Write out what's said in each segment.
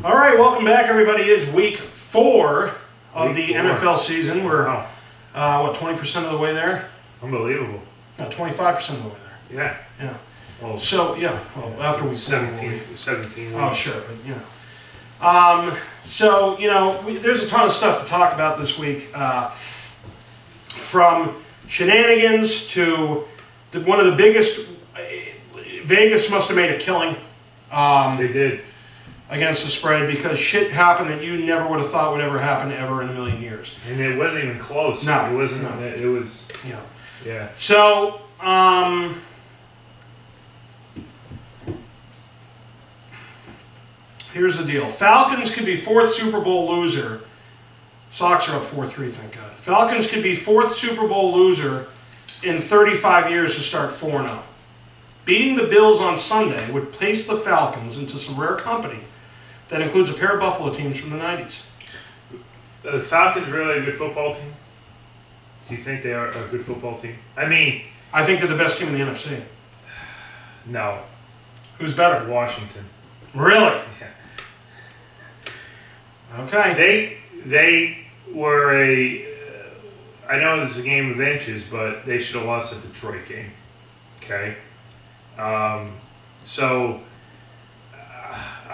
All right, welcome back, everybody. It is week 4 of the NFL season. We're, what, 20% of the way there? Unbelievable. No, 25% of the way there. Yeah. Yeah. Well, so, yeah, well, after week 17 weeks. Oh, sure, but, you know. So, you know, there's a ton of stuff to talk about this week. From shenanigans to one of the biggest... Vegas must have made a killing. They did. Against the spread, because shit happened that you never would have thought would ever happen ever in a million years. And it wasn't even close. No. It wasn't. No. It was... Yeah. Yeah. So, here's the deal. Falcons could be 4th Super Bowl loser. Sox are up 4-3, thank God. Falcons could be 4th Super Bowl loser in 35 years to start 4-0. Beating the Bills on Sunday would place the Falcons into some rare company that includes a pair of Buffalo teams from the 90s. Are the Falcons really a good football team? Do you think they are a good football team? I mean... I think they're the best team in the NFC. No. Who's better? Washington. Really? Yeah. Okay. They were a... I know this is a game of inches, but they should have lost the Detroit game. Okay? So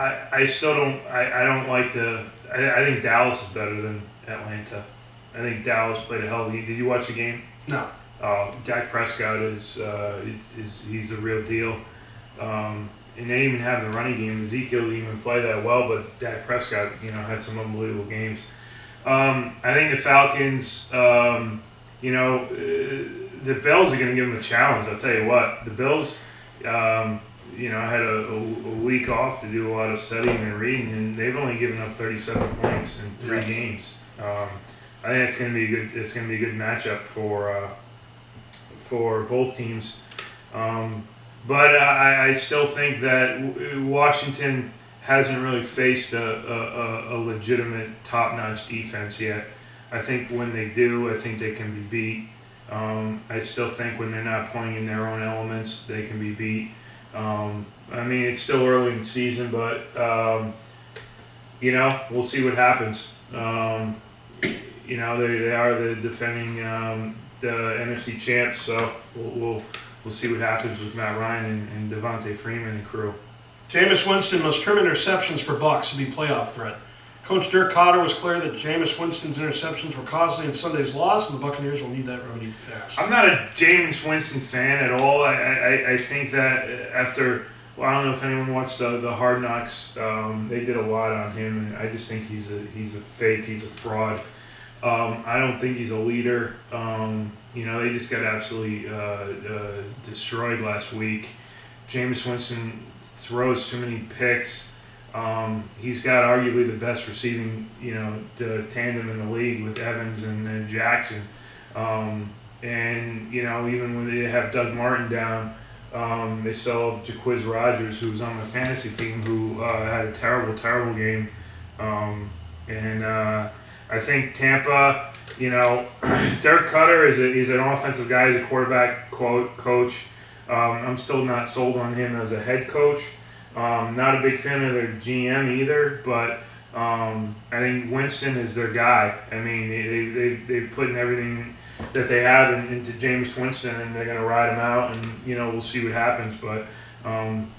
I still don't. I don't like the. I think Dallas is better than Atlanta. I think Dallas played a hell of a game. Did you watch the game? No. Dak Prescott is he's the real deal. And they even have the running game. Ezekiel didn't even play that well, but Dak Prescott, you know, had some unbelievable games. I think the Falcons, you know, the Bills are going to give them a challenge. I'll tell you what, the Bills. You know, I had a week off to do a lot of studying and reading, and they've only given up 37 points in 3 games. I think it's going to be a good. It's going to be a good matchup for both teams. But I still think that Washington hasn't really faced a legitimate top-notch defense yet. I think when they do, I think they can be beat. I still think when they're not playing in their own elements, they can be beat. I mean, it's still early in the season, but, you know, we'll see what happens. You know, they are the defending the NFC champs, so we'll see what happens with Matt Ryan and Devontae Freeman and crew. Jameis Winston must trim interceptions for Bucs to be playoff threat. Coach Dirk Cotter was clear that Jameis Winston's interceptions were costly in Sunday's loss, and the Buccaneers will need that remedied fast. I'm not a Jameis Winston fan at all. I think that after, well, I don't know if anyone watched the Hard Knocks. They did a lot on him, and I just think he's a fake. He's a fraud. I don't think he's a leader. You know, they just got absolutely destroyed last week. Jameis Winston throws too many picks. He's got arguably the best receiving, you know, tandem in the league with Evans and Jackson. And, you know, even when they have Doug Martin down, they still have Jacquizz Rodgers, who's on the fantasy team, who had a terrible, terrible game. And I think Tampa, you know, Dirk Cutter is an offensive guy. He's a quarterback coach. I'm still not sold on him as a head coach. Not a big fan of their GM either, but I think Winston is their guy. I mean, they've put in everything that they have into Jameis Winston, and they're going to ride him out, and, you know, we'll see what happens. But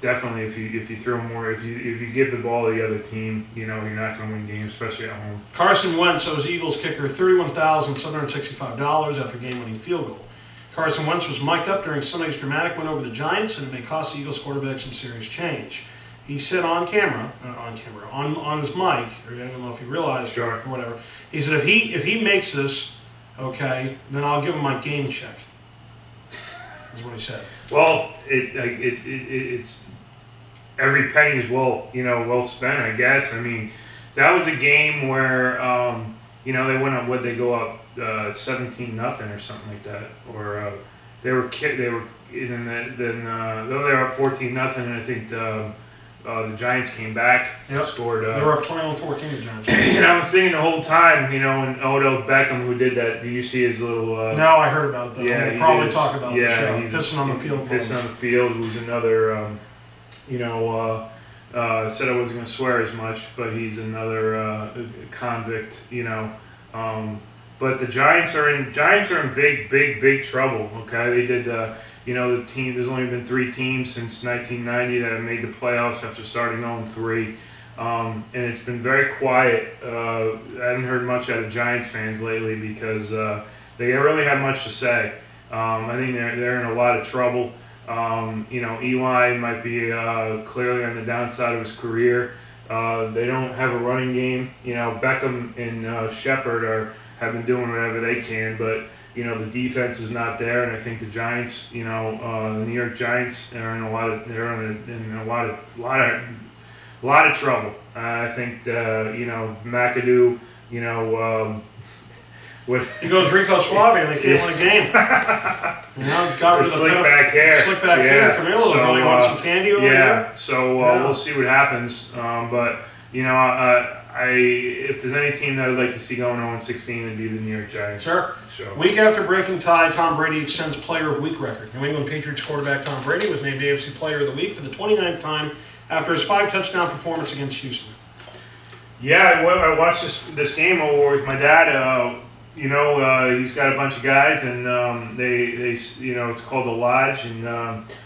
definitely, if you throw more, if you give the ball to the other team, you know, you're not going to win games, especially at home. Carson Wentz owes Eagles kicker $31,765 after game-winning field goal. Carson Wentz was mic'd up during Sunday's dramatic win over the Giants, and it may cost the Eagles quarterback some serious change. He said on his mic, or I don't know if he realized, sure, or whatever. He said, if he makes this, okay, then I'll give him my game check. That's what he said. Well, it's every penny is well spent, I guess. I mean, that was a game where you know, they went up. Would they go up 17-0 or something like that, or they were then they were up 14-0, and I think the Giants came back and scored. They were up 21-14. The Giants. And I was thinking the whole time, you know, and Odell Beckham, who did that. Did you see his little? No, I heard about it though. Yeah, we'll probably talk about yeah, the show. Pissing on the field. Pissing on the field was another, you know, Said I wasn't going to swear as much, but he's another convict, but the Giants are in big trouble. Okay, they did. The team. There's only been 3 teams since 1990 that have made the playoffs after starting 0-3, and it's been very quiet. I haven't heard much out of Giants fans lately because they really have much to say. I think they're in a lot of trouble. Eli might be clearly on the downside of his career. They don't have a running game. Beckham and Shepard have been doing whatever they can, but the defense is not there, and I think the Giants, the New York Giants, are in a lot of trouble. I think McAdoo, he goes Rico Suave and they can't win a game. Got rid of the slick back hair. Slick back hair. Camilo, so, you want some candy over here? So we'll see what happens. But if there's any team that I'd like to see going 0-16, it'd be the New York Giants. Sure. So. Week after breaking tie, Tom Brady extends Player of Week record. New England Patriots quarterback Tom Brady was named AFC Player of the Week for the 29th time after his 5-touchdown performance against Houston. Yeah, I watched this game over with my dad. He's got a bunch of guys, and they it's called the Lodge, and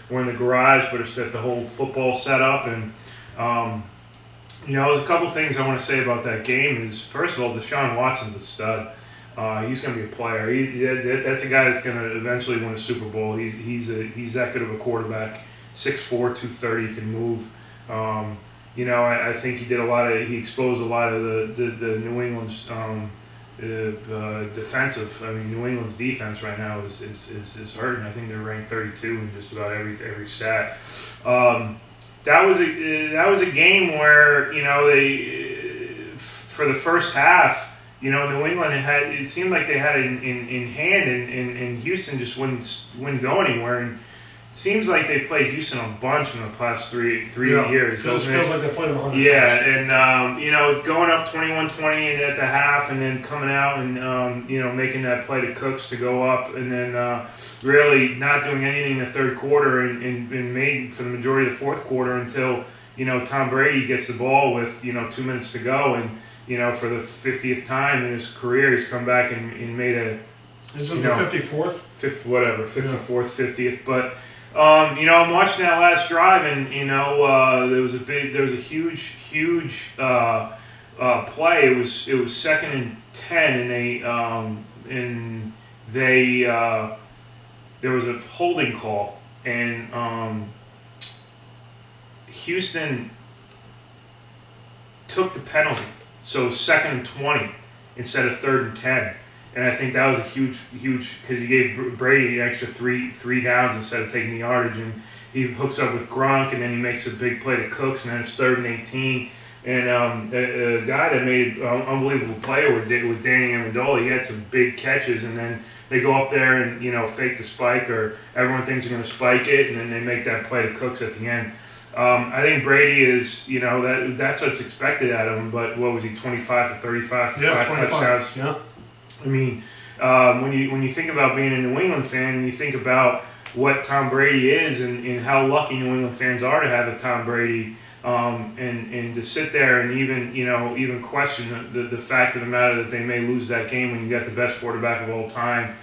we're in the garage, but it's at the whole football setup, and there's a couple things I want to say about that game. Is first of all, Deshaun Watson's a stud. He's going to be a player. That's a guy that's going to eventually win a Super Bowl. He's that good of a quarterback. 6'4", 230, can move. I think he exposed a lot of the New England's defensive. I mean, New England's defense right now is hurting. I think they're ranked 32 in just about every stat. That was a game where they for the first half, New England it seemed like they had it in hand, and Houston just wouldn't go anywhere. And it seems like they've played Houston a bunch in the past three years. Feels like they played them 100 times. Yeah, and going up 21-20 at the half, and then coming out and making that play to Cooks to go up, and then really not doing anything in the third quarter, and made for the majority of the fourth quarter until Tom Brady gets the ball with 2 minutes to go, and for the 50th time in his career, he's come back and made a. Isn't the 54th? 54th, 50th, but. I'm watching that last drive, and there was a huge play. It was 2nd and 10, and there was a holding call, and Houston took the penalty, so it was 2nd and 20 instead of 3rd and 10. And I think that was a huge, because he gave Brady an extra three downs instead of taking the yardage. And he hooks up with Gronk, and then he makes a big play to Cooks, and then it's 3rd and 18. And a guy that made an unbelievable play with Danny Amendola, he had some big catches, and then they go up there and fake the spike, or everyone thinks they're going to spike it, and then they make that play to Cooks at the end. I think Brady is, that's what's expected out of him. But what was he, 25 for 35 for 5 touchdowns? Yeah. I mean, when you think about being a New England fan, and you think about what Tom Brady is, and how lucky New England fans are to have a Tom Brady, and to sit there and even question the fact of the matter that they may lose that game when you got the best quarterback of all time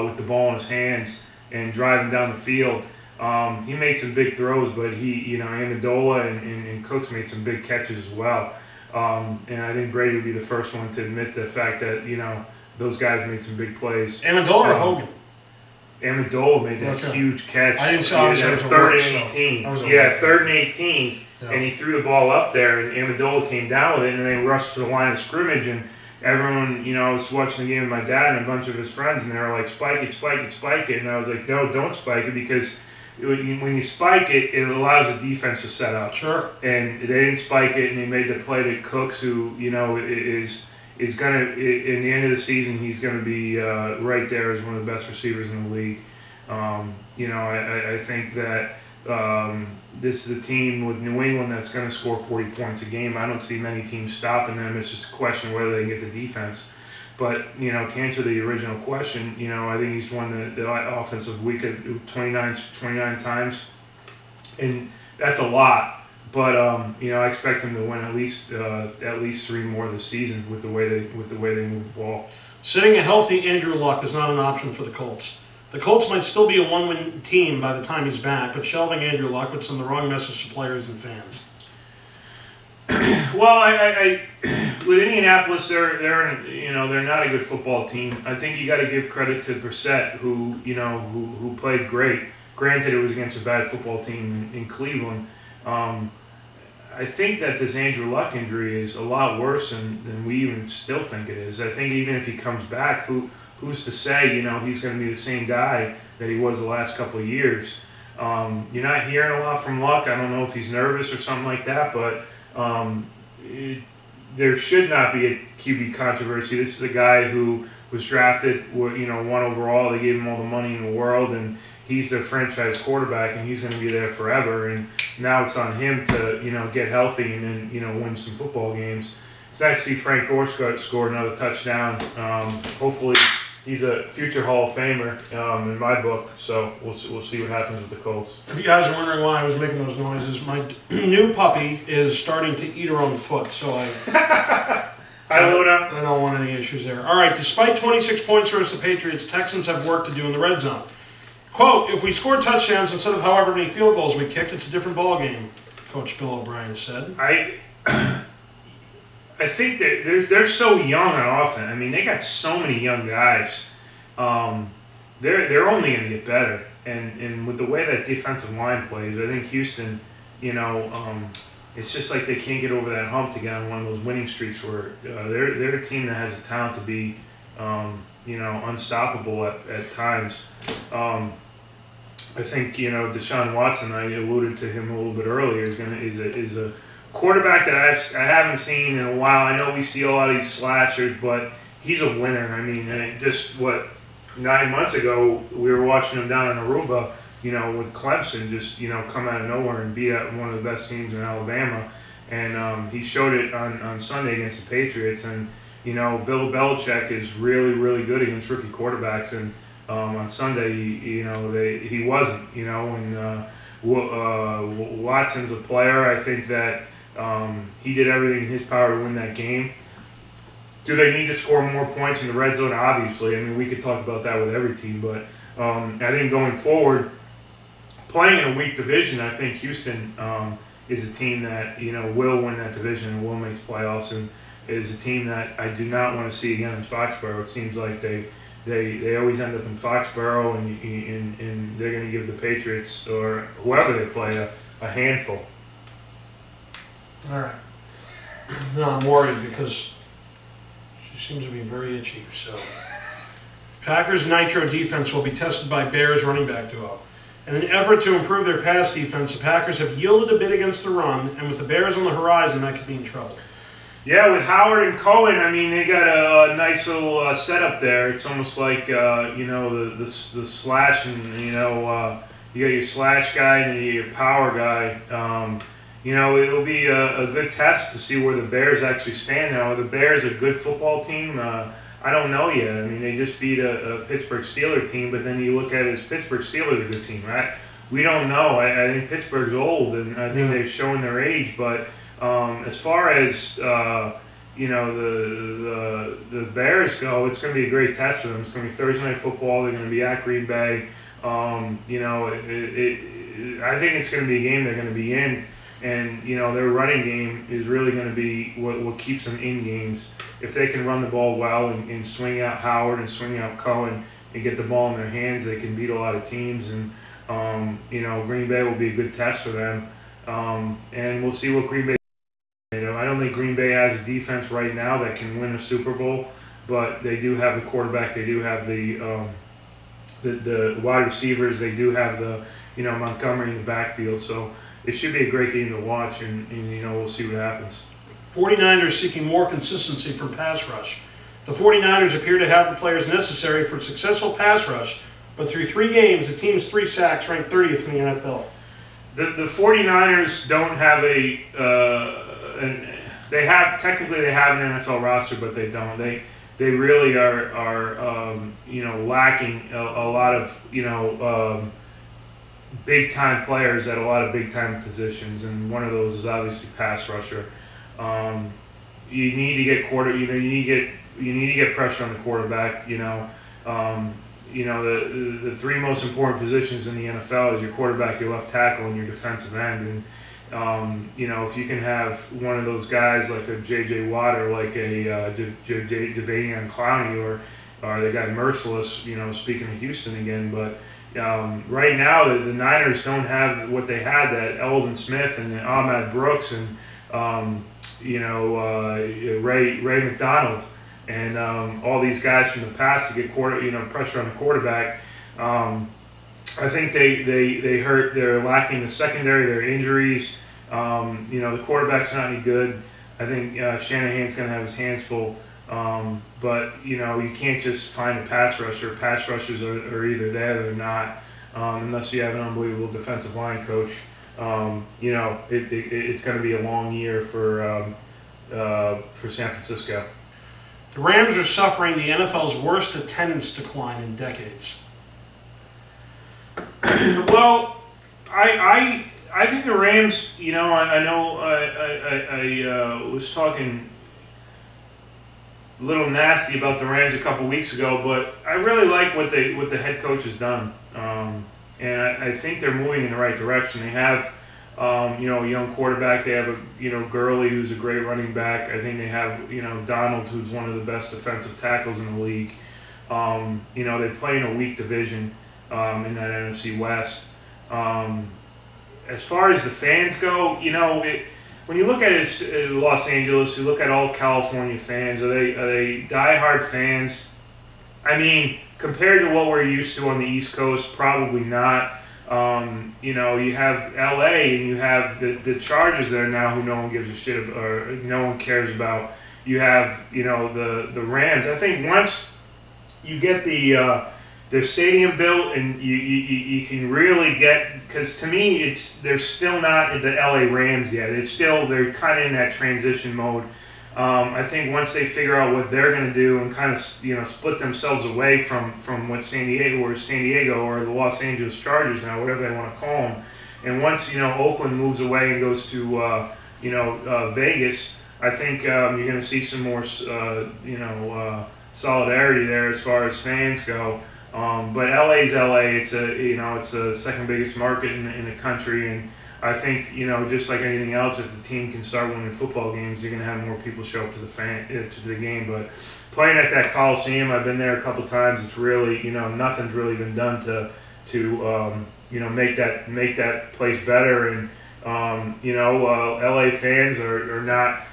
with the ball in his hands and driving down the field. He made some big throws, but Amendola and Cooks made some big catches as well. And I think Brady would be the first one to admit the fact that those guys made some big plays. Amendola or Hogan? Amendola made that huge catch. I didn't saw it. 3rd and 18. Yeah, 3rd and 18. Yeah. And he threw the ball up there, and Amendola came down with it, and they rushed to the line of scrimmage. And everyone, I was watching the game with my dad and a bunch of his friends, and they were like, spike it, spike it, spike it. And I was like, no, don't spike it, because when you spike it, it allows the defense to set up. Sure. And they didn't spike it, and they made the play to Cooks, who, is going to, in the end of the season, he's going to be right there as one of the best receivers in the league. I think that this is a team with New England that's going to score 40 points a game. I don't see many teams stopping them. It's just a question of whether they can get the defense. But, to answer the original question, I think he's won the offensive week 29 times. And that's a lot. But I expect him to win at least 3 more this season with the way they move the ball. Sitting a healthy Andrew Luck is not an option for the Colts. The Colts might still be a one-win team by the time he's back, but shelving Andrew Luck would send the wrong message to players and fans. Well, I with Indianapolis, they're not a good football team. I think you got to give credit to Brissett, who played great. Granted, it was against a bad football team in Cleveland. I think that this Andrew Luck injury is a lot worse than we even still think it is. I think even if he comes back, who's to say, he's going to be the same guy that he was the last couple of years. You're not hearing a lot from Luck. I don't know if he's nervous or something like that, but there should not be a QB controversy. This is a guy who was drafted, 1 overall. They gave him all the money in the world, and he's their franchise quarterback, and he's going to be there forever. And now it's on him to, get healthy and then, win some football games. It's nice to see Frank Gore score another touchdown. Hopefully he's a future Hall of Famer in my book. So we'll see what happens with the Colts. If you guys are wondering why I was making those noises, my new puppy is starting to eat her own foot. So Hi, Luna. I don't want any issues there. All right, despite 26 points versus the Patriots, Texans have work to do in the red zone. Quote, if we score touchdowns instead of however many field goals we kicked, it's a different ball game, Coach Bill O'Brien said. I think that they're so young on offense. I mean, they got so many young guys. They're only going to get better. And with the way that defensive line plays, I think Houston, it's just like they can't get over that hump to get on one of those winning streaks where they're a team that has the talent to be, unstoppable at times. I think Deshaun Watson. I alluded to him a little bit earlier. Is a quarterback that I haven't seen in a while. I know we see a lot of these slashers, but he's a winner. I mean, just 9 months ago we were watching him down in Aruba, with Clemson, just come out of nowhere and beat out one of the best teams in Alabama, and he showed it on Sunday against the Patriots. And Bill Belichick is really, really good against rookie quarterbacks, and on Sunday, he wasn't. And Watson's a player. I think that he did everything in his power to win that game. Do they need to score more points in the red zone? Obviously. I mean, we could talk about that with every team, but I think going forward, playing in a weak division, I think Houston is a team that will win that division and will make playoffs, and is a team that I do not want to see again in Foxborough. It seems like they always end up in Foxborough, and they're going to give the Patriots or whoever they play a handful. All right. No, I'm worried because she seems to be very itchy. So, Packers' nitro defense will be tested by Bears running back duo. In an effort to improve their pass defense, the Packers have yielded a bit against the run, and with the Bears on the horizon, that could be in trouble. Yeah, with Howard and Cohen, I mean, they got a nice little setup there. It's almost like the slash, and you got your slash guy and your power guy. It'll be a good test to see where the Bears actually stand now. Are the Bears a good football team? I don't know yet. I mean, they just beat a Pittsburgh Steelers team, but then you look at it as Pittsburgh Steelers a good team, right? We don't know. I think Pittsburgh's old, and I think they're showing their age, but as far as the Bears go, it's going to be a great test for them. It's going to be Thursday Night Football. They're going to be at Green Bay. I think it's going to be a game they're going to be in, and their running game is really going to be what keeps them in games. If they can run the ball well and swing out Howard and swing out Cohen and get the ball in their hands, they can beat a lot of teams. And Green Bay will be a good test for them. And we'll see what Green Bay. I don't think Green Bay has a defense right now that can win a Super Bowl, but they do have the quarterback. They do have the wide receivers. They do have the Montgomery in the backfield. So it should be a great game to watch, and we'll see what happens. 49ers seeking more consistency from pass rush. The 49ers appear to have the players necessary for a successful pass rush, but through 3 games, the team's 3 sacks ranked 30th in the NFL. The 49ers don't have they have an NFL roster, but they don't. They really are lacking a lot of big-time players at a lot of big-time positions, and one of those is obviously pass rusher. You need to get you need to get pressure on the quarterback. The three most important positions in the NFL is your quarterback, your left tackle, and your defensive end. And if you can have one of those guys like a J.J. Watt or like a Jadeveon Clowney or the guy Merciless, speaking of Houston again, but right now the Niners don't have what they had, that Eldon Smith and Ahmad Brooks and Ray McDonald and all these guys from the past to get pressure on the quarterback. I think they're lacking the secondary, their injuries. The quarterback's not any good. I think Shanahan's going to have his hands full. But you can't just find a pass rusher. Pass rushers are either there or they're not, unless you have an unbelievable defensive line coach. It's going to be a long year for San Francisco. The Rams are suffering the NFL's worst attendance decline in decades. Well, I think the Rams. I know I was talking a little nasty about the Rams a couple weeks ago, but I really like what the head coach has done, and I think they're moving in the right direction. They have a young quarterback. They have a Gurley, who's a great running back. I think they have Donald, who's one of the best defensive tackles in the league. They play in a weak division in that NFC West. As far as the fans go, when you look at Los Angeles, you look at all California fans. Are they diehard fans? I mean, compared to what we're used to on the East Coast, probably not. You have LA and you have the Chargers there now, who no one gives a shit about, or no one cares about. You have the Rams. I think once you get their stadium built and you can really get, because to me they're still not the LA Rams yet. They're kind of in that transition mode. I think once they figure out what they're going to do and kind of split themselves away from what San Diego or the Los Angeles Chargers now, whatever they want to call them, and once Oakland moves away and goes to Vegas, I think you're going to see some more solidarity there as far as fans go. But LA's LA. It's a second biggest market in the country, and I think just like anything else, if the team can start winning football games, you're going to have more people show up to the game. But playing at that Coliseum, I've been there a couple times. It's really nothing's really been done to make that place better. And LA fans are not.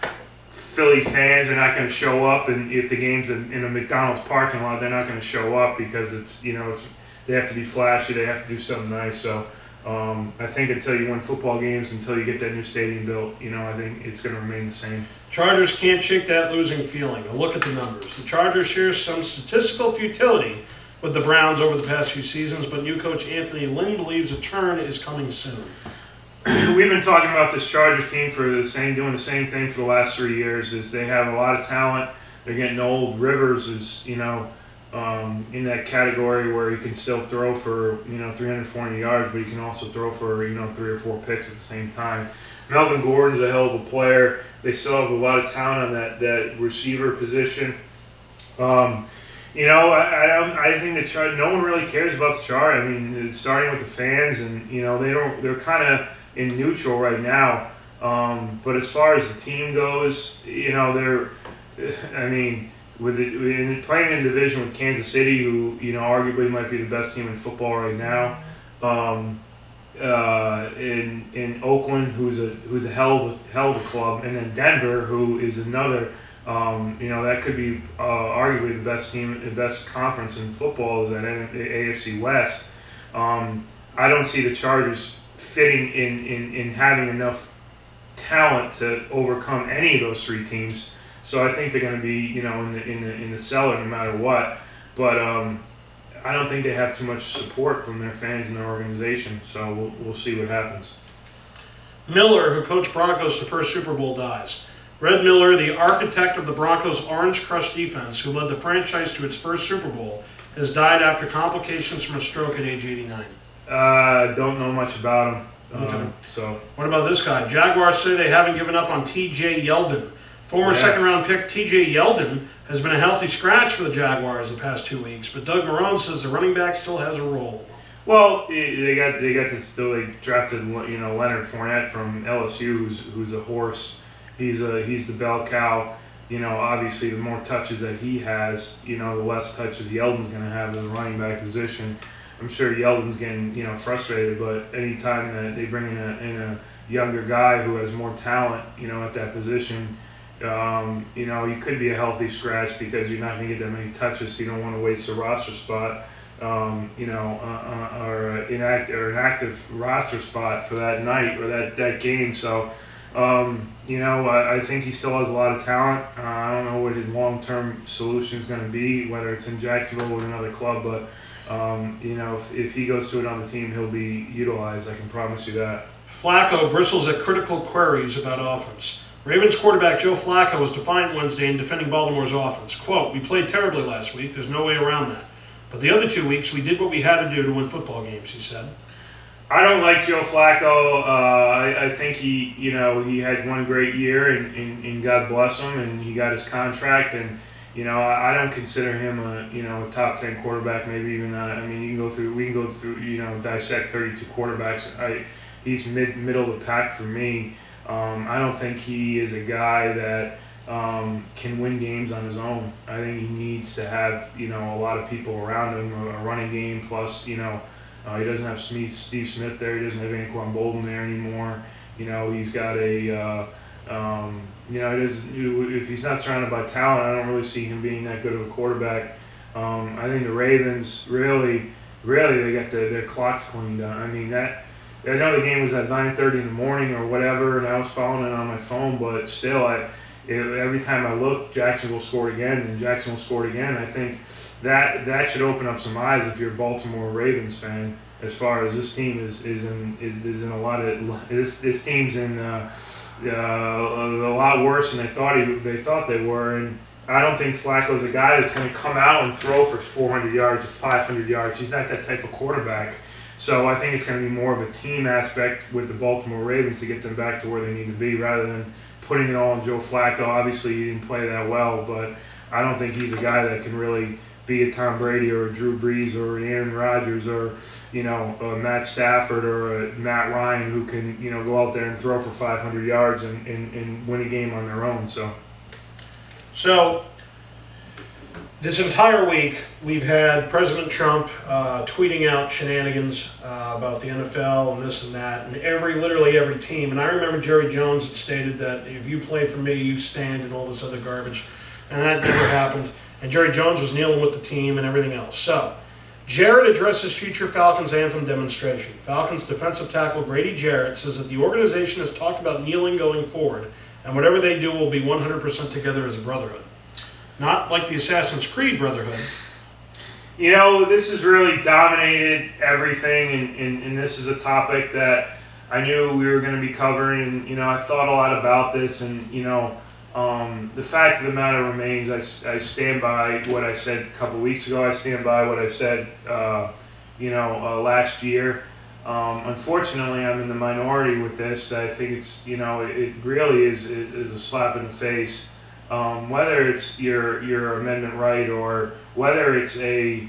Philly fans are not going to show up, and if the game's in a McDonald's parking lot, they're not going to show up because they have to be flashy, they have to do something nice. So I think until you win football games, until you get that new stadium built, I think it's going to remain the same. Chargers can't shake that losing feeling. A look at the numbers. The Chargers share some statistical futility with the Browns over the past few seasons, but new coach Anthony Lynn believes a turn is coming soon. We've been talking about this Charger team doing the same thing for the last 3 years. Is they have a lot of talent. They're getting old. Rivers is in that category where he can still throw for 340 yards, but he can also throw for 3 or 4 picks at the same time. Melvin Gordon's a hell of a player. They still have a lot of talent on that receiver position. I think no one really cares about the Chargers. I mean, starting with the fans, and they're kind of in neutral right now. But as far as the team goes, they're, playing in a division with Kansas City, who arguably might be the best team in football right now. In Oakland, who's a hell of a club, and then Denver, who is another. That could be arguably the best team, the best conference in football is at the AFC West. I don't see the Chargers fitting in having enough talent to overcome any of those 3 teams. So I think they're going to be in the cellar no matter what. But I don't think they have too much support from their fans and their organization. So we'll see what happens. Miller, who coached Broncos to first Super Bowl, dies. Red Miller, the architect of the Broncos' Orange Crush defense, who led the franchise to its first Super Bowl, has died after complications from a stroke at age 89. Don't know much about him. So what about this guy? Jaguars say they haven't given up on T.J. Yeldon. Former second-round pick T.J. Yeldon has been a healthy scratch for the Jaguars the past 2 weeks, but Doug Marrone says the running back still has a role. Well, they drafted Leonard Fournette from LSU, who's a horse. He's the bell cow. Obviously the more touches that he has, the less touches Yeldon's going to have in the running back position. I'm sure Yeldon's getting frustrated, but anytime that they bring in a younger guy who has more talent, at that position, he could be a healthy scratch because you're not going to get that many touches. So you don't want to waste a roster spot, or an active roster spot for that night or that game. So, I think he still has a lot of talent. I don't know what his long-term solution is going to be, whether it's in Jacksonville or another club, but if he goes to another team, he'll be utilized. I can promise you that. Flacco bristles at critical queries about offense. Ravens quarterback Joe Flacco was defiant Wednesday in defending Baltimore's offense. Quote, "We played terribly last week. There's no way around that. But the other 2 weeks, we did what we had to do to win football games," he said. I don't like Joe Flacco. I think he had one great year, and God bless him, and he got his contract, and I don't consider him a top 10 quarterback, maybe even not. I mean, we can go through dissect 32 quarterbacks. He's middle of the pack for me. I don't think he is a guy that can win games on his own. I think he needs to have a lot of people around him, a running game, plus he doesn't have Steve Smith there. He doesn't have Anquan Bolden there anymore. He's got if he's not surrounded by talent, I don't really see him being that good of a quarterback. I think the Ravens really they got their clocks cleaned up. I mean I know the game was at 9:30 in the morning or whatever, and I was following it on my phone, but still, every time I look, Jacksonville scored again, and Jacksonville scored again. I think that should open up some eyes if you're a Baltimore Ravens fan, as far as this team is in a lot of this team's in a lot worse than they thought they were, and I don't think Flacco's a guy that's going to come out and throw for 400 yards or 500 yards. He's not that type of quarterback. So I think it's going to be more of a team aspect with the Baltimore Ravens to get them back to where they need to be, rather than putting it all on Joe Flacco. Obviously, he didn't play that well, but I don't think he's a guy that can really be a Tom Brady or a Drew Brees or an Aaron Rodgers or a Matt Stafford or a Matt Ryan who can go out there and throw for 500 yards and win a game on their own. So this entire week, we've had President Trump tweeting out shenanigans about the NFL and this and that, and literally every team. And I remember Jerry Jones had stated that if you play for me, you stand, and all this other garbage. And that never happened. And Jerry Jones was kneeling with the team and everything else. So, Jarrett addresses future Falcons anthem demonstration. Falcons defensive tackle Grady Jarrett says that the organization has talked about kneeling going forward, and whatever they do will be 100% together as a brotherhood. Not like the Assassin's Creed Brotherhood. This has really dominated everything, and this is a topic that I knew we were going to be covering, and, I thought a lot about this, and, the fact of the matter remains, I stand by what I said a couple weeks ago. I stand by what I said, last year. Unfortunately, I'm in the minority with this. I think it's, it really is a slap in the face. Whether it's your amendment right or whether it's a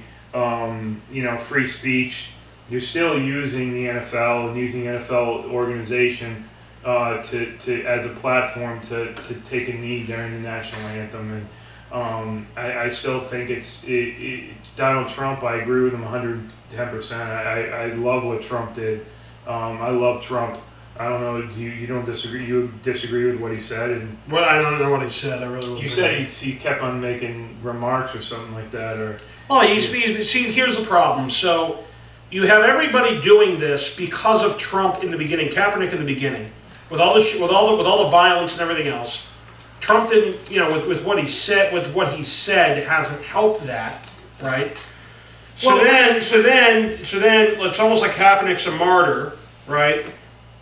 free speech, you're still using the NFL and using the NFL organization to as a platform to take a knee during the national anthem. And I still think it's Donald Trump. I agree with him 110%. I love what Trump did. I love Trump. I don't know. You don't disagree? You disagree with what he said? And well, I don't know what he said. I really wasn't. You said he kept on making remarks or something like that, or. Oh, see, here's the problem. So, you have everybody doing this because of Trump in the beginning, Kaepernick in the beginning, with all the violence and everything else. Trump didn't, with what he said, hasn't helped that, right? So then, it's almost like Kaepernick's a martyr, right?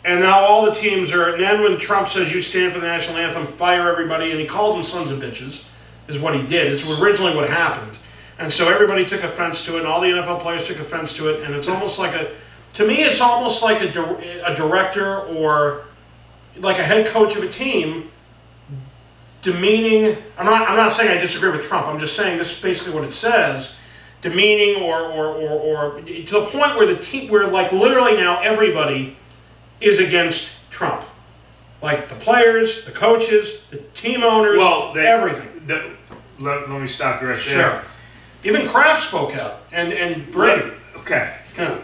And now all the teams are, and then when Trump says you stand for the national anthem, fire everybody, and he called them sons of bitches, is what he did. It's originally what happened. And so everybody took offense to it, and all the NFL players took offense to it, and it's almost like To me, it's almost like a director or like a head coach of a team demeaning. I'm not saying I disagree with Trump. I'm just saying this is basically what it says. Demeaning or to the point where where like literally now everybody is against Trump. Like the players, the coaches, the team owners, everything. Let me stop you right there. Sure. Even Kraft spoke out and Brady. Okay. Yeah.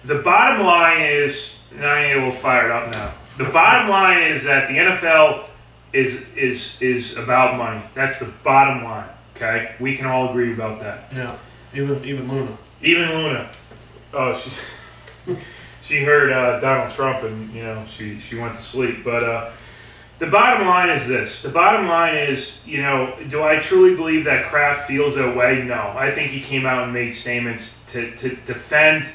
The bottom line is, and I ain't a little fired up now. The bottom line is that the NFL is about money. That's the bottom line. Okay, we can all agree about that. Yeah. Even Luna. Even Luna. Oh, she heard Donald Trump and she went to sleep. But the bottom line is this. The bottom line is, do I truly believe that Kraft feels that way? No. I think he came out and made statements to defend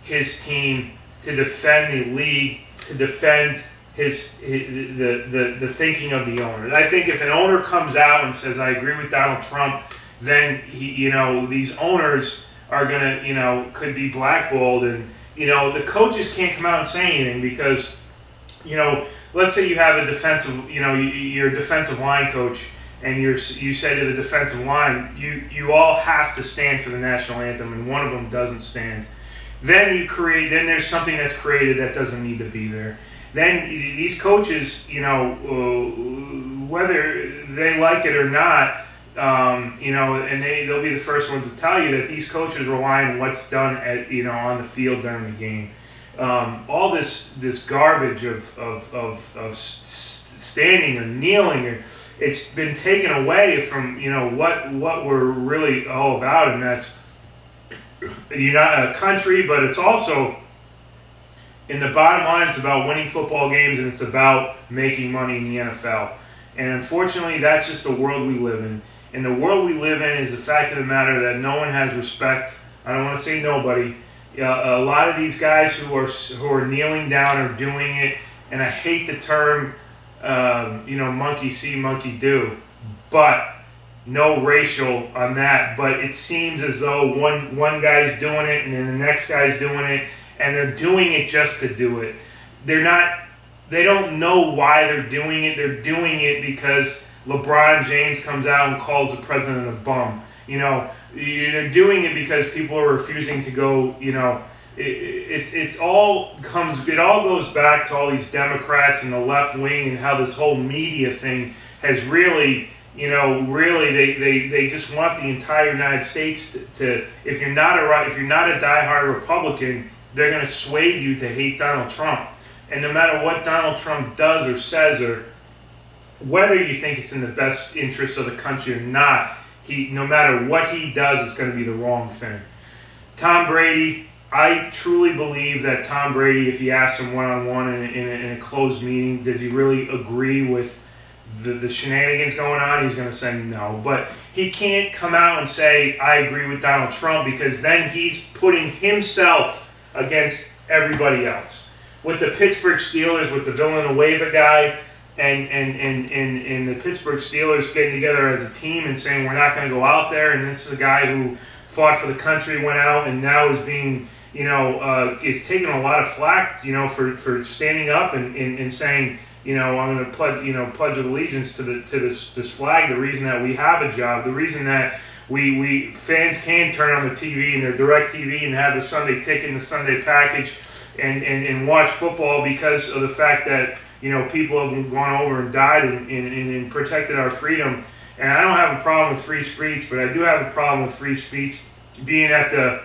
his team, to defend the league, to defend the thinking of the owner. I think if an owner comes out and says, I agree with Donald Trump, then these owners are gonna, could be blackballed, and the coaches can't come out and say anything because, let's say you have a defensive, you're a defensive line coach, and you say to the defensive line, you all have to stand for the national anthem, and one of them doesn't stand. Then there's something that's created that doesn't need to be there. Then these coaches, whether they like it or not, and they'll be the first ones to tell you that these coaches rely on what's done on the field during the game. All this garbage of standing or kneeling, it's been taken away from what we're really all about, and that's a country, but it's also, in the bottom line, it's about winning football games, and it's about making money in the NFL. And unfortunately, that's just the world we live in. And the world we live in is the fact of the matter that no one has respect. I don't want to say nobody. A lot of these guys who are kneeling down are doing it, and I hate the term, monkey see, monkey do, but no racial on that. But it seems as though one guy's doing it, and then the next guy's doing it, and they're doing it just to do it. They don't know why they're doing it. They're doing it because LeBron James comes out and calls the president a bum. They're doing it because people are refusing to go. It all goes back to all these Democrats and the left wing, and how this whole media thing has really, they just want the entire United States to if you're not a diehard Republican, they're going to sway you to hate Donald Trump. And no matter what Donald Trump does or says, or whether you think it's in the best interest of the country or not, no matter what he does, it's going to be the wrong thing. Tom Brady, I truly believe that Tom Brady, if you ask him one-on-one in a closed meeting, does he really agree with the shenanigans going on, he's going to say no. But he can't come out and say, I agree with Donald Trump, because then he's putting himself against everybody else. With the Pittsburgh Steelers, with the Villanueva guy, and the Pittsburgh Steelers getting together as a team and saying we're not going to go out there, and this is a guy who fought for the country, went out, and now is being, is taking a lot of flack, for standing up and saying, I'm going to pledge allegiance to this flag. The reason that we have a job, the reason that we fans can turn on the TV and their direct TV and have the Sunday ticket and the Sunday package and watch football, because of the fact that people have gone over and died and protected our freedom. And I don't have a problem with free speech, but I do have a problem with free speech being at the,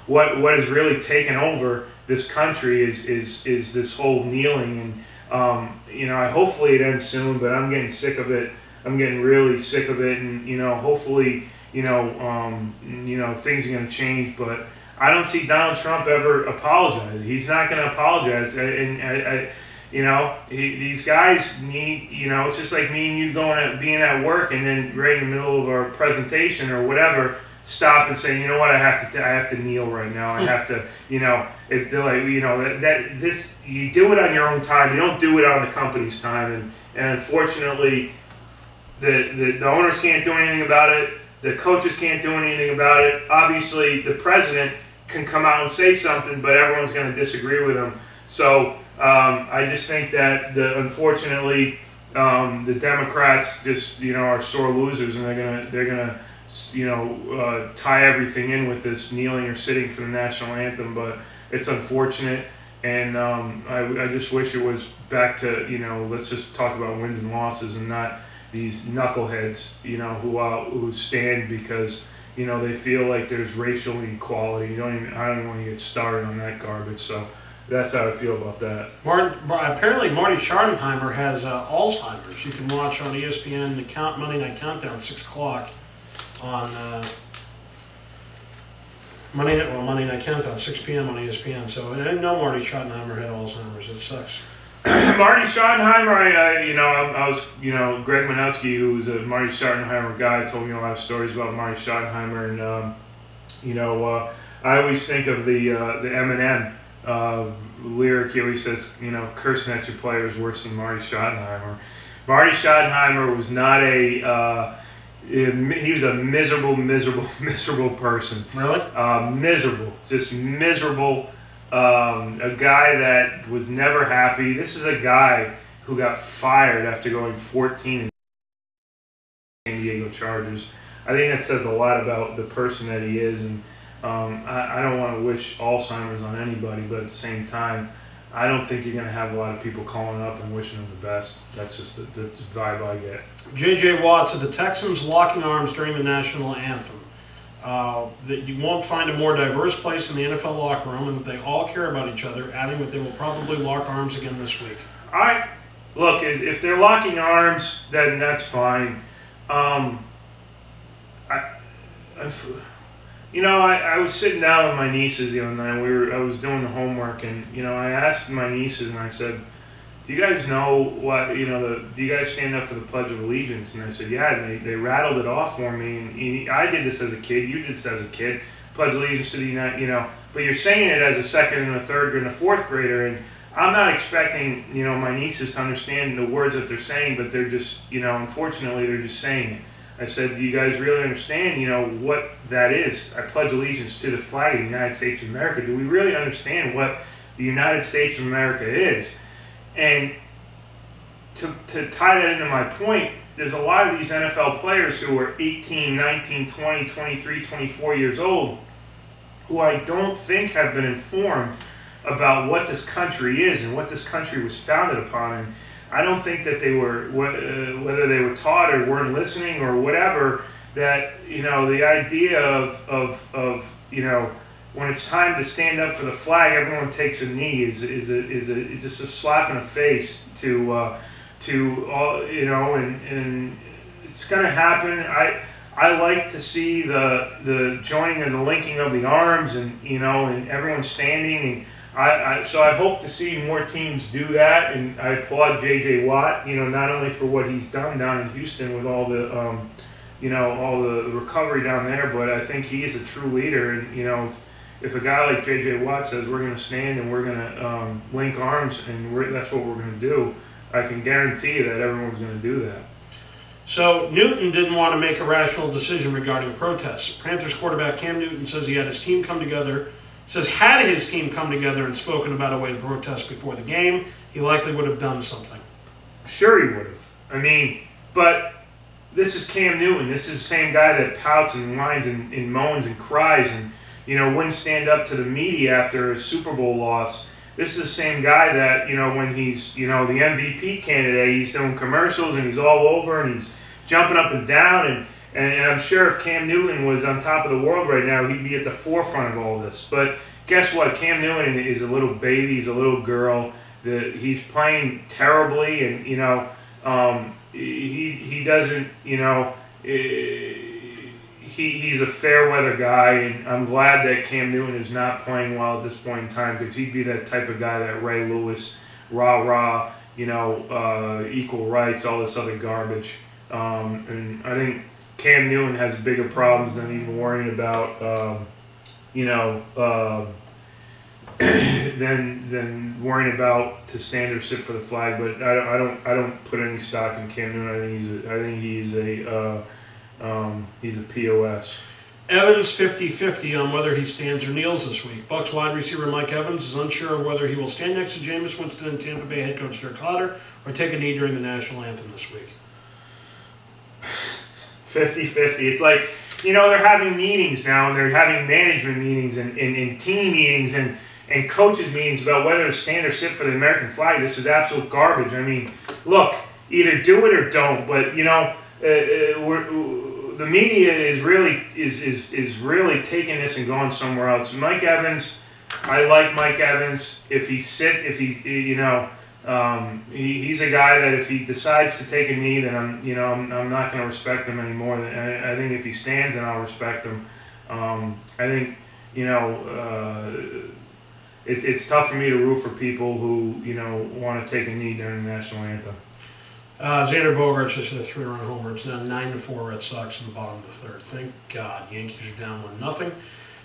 what has really taken over this country is this whole kneeling. And hopefully it ends soon, but I'm getting sick of it. I'm getting really sick of it, and hopefully things are going to change. But I don't see Donald Trump ever apologize. He's not going to apologize, these guys need, it's just like me and you being at work, and then right in the middle of our presentation or whatever, stop and say, you know what, I have to kneel right now. I have to, you do it on your own time. You don't do it on the company's time. And unfortunately, the owners can't do anything about it. The coaches can't do anything about it. Obviously, the president can come out and say something, but everyone's going to disagree with him. So I just think that unfortunately the Democrats just are sore losers, and they're gonna tie everything in with this kneeling or sitting for the national anthem. But it's unfortunate, and I just wish it was back to let's just talk about wins and losses and not these knuckleheads who stand because they feel like there's racial inequality. I don't even want to get started on that garbage. So that's how I feel about that. Apparently Marty Schottenheimer has Alzheimer's. You can watch on ESPN the Monday Night Countdown 6 o'clock on Monday Night Countdown 6 p.m. on ESPN. So I didn't know Marty Schottenheimer had Alzheimer's. It sucks. Marty Schottenheimer, I was Greg Manowski, who's a Marty Schottenheimer guy, told me a lot of stories about Marty Schottenheimer, and I always think of the Eminem lyric. He always says, cursing at your player is worse than Marty Schottenheimer. Marty Schottenheimer was not he was a miserable person. Really? Miserable, just miserable. A guy that was never happy. This is a guy who got fired after going 14 in San Diego Chargers. I think that says a lot about the person that he is, and I don't want to wish Alzheimer's on anybody, but at the same time, I don't think you're going to have a lot of people calling up and wishing him the best. That's just the vibe I get. J.J. Watt said the Texans locking arms during the national anthem. That you won't find a more diverse place in the NFL locker room, and that they all care about each other, adding that they will probably lock arms again this week. Look, if they're locking arms, then that's fine. I was sitting down with my nieces the other night. I was doing the homework, and I asked my nieces, and I said, "Do you guys know what do you guys stand up for the Pledge of Allegiance?" And I said, "Yeah." And they rattled it off for me. And I did this as a kid. You did this as a kid. Pledge allegiance to the United. But you're saying it as a second and a third and a fourth grader, and I'm not expecting my nieces to understand the words that they're saying, but they're just unfortunately they're just saying it. I said, "Do you guys really understand what that is? I pledge allegiance to the flag of the United States of America. Do we really understand what the United States of America is?" And to tie that into my point, there's a lot of these NFL players who are 18, 19, 20, 23, 24 years old who I don't think have been informed about what this country is and what this country was founded upon. And I don't think that they were, whether they were taught or weren't listening or whatever, that, the idea of when it's time to stand up for the flag, everyone takes a knee is just a slap in the face to all, and it's going to happen. I like to see the joining and the linking of the arms, and and everyone standing, and so I hope to see more teams do that, and I applaud J.J. Watt, not only for what he's done down in Houston with all the all the recovery down there, but I think he is a true leader, and if a guy like J.J. Watt says we're going to stand and we're going to link arms and that's what we're going to do, I can guarantee that everyone's going to do that. So Newton didn't want to make a rational decision regarding protests. Panthers quarterback Cam Newton says had his team come together and spoken about a way to protest before the game, he likely would have done something. Sure he would have. But this is Cam Newton. This is the same guy that pouts and whines and moans and cries and wouldn't stand up to the media after a Super Bowl loss. This is the same guy that, when he's, the MVP candidate, he's doing commercials and he's all over and he's jumping up and down. And I'm sure if Cam Newton was on top of the world right now, he'd be at the forefront of all this. But guess what? Cam Newton is a little baby. He's a little girl. He's playing terribly, and, he doesn't, He's a fair weather guy, and I'm glad that Cam Newton is not playing well at this point in time, because he'd be that type of guy that Ray Lewis, rah, equal rights, all this other garbage. And I think Cam Newton has bigger problems than even worrying about, than worrying about to stand or sit for the flag. But I don't put any stock in Cam Newton. I think he's a POS. Evans 50-50 on whether he stands or kneels this week. Bucs wide receiver Mike Evans is unsure of whether he will stand next to Jameis Winston and Tampa Bay head coach Dirk Koetter or take a knee during the national anthem this week. 50-50. It's like, they're having meetings now, and they're having management meetings and team meetings and coaches meetings about whether to stand or sit for the American flag. This is absolute garbage. I mean, look, either do it or don't. But the media is really taking this and going somewhere else. Mike Evans, I like Mike Evans. If he's a guy that if he decides to take a knee, then I'm not going to respect him anymore. I think if he stands, then I'll respect him. I think it's tough for me to root for people who want to take a knee during the national anthem. Xander Bogaerts just hit a 3-run homer. It's now 9-4 Red Sox in the bottom of the third. Thank God. Yankees are down 1-0.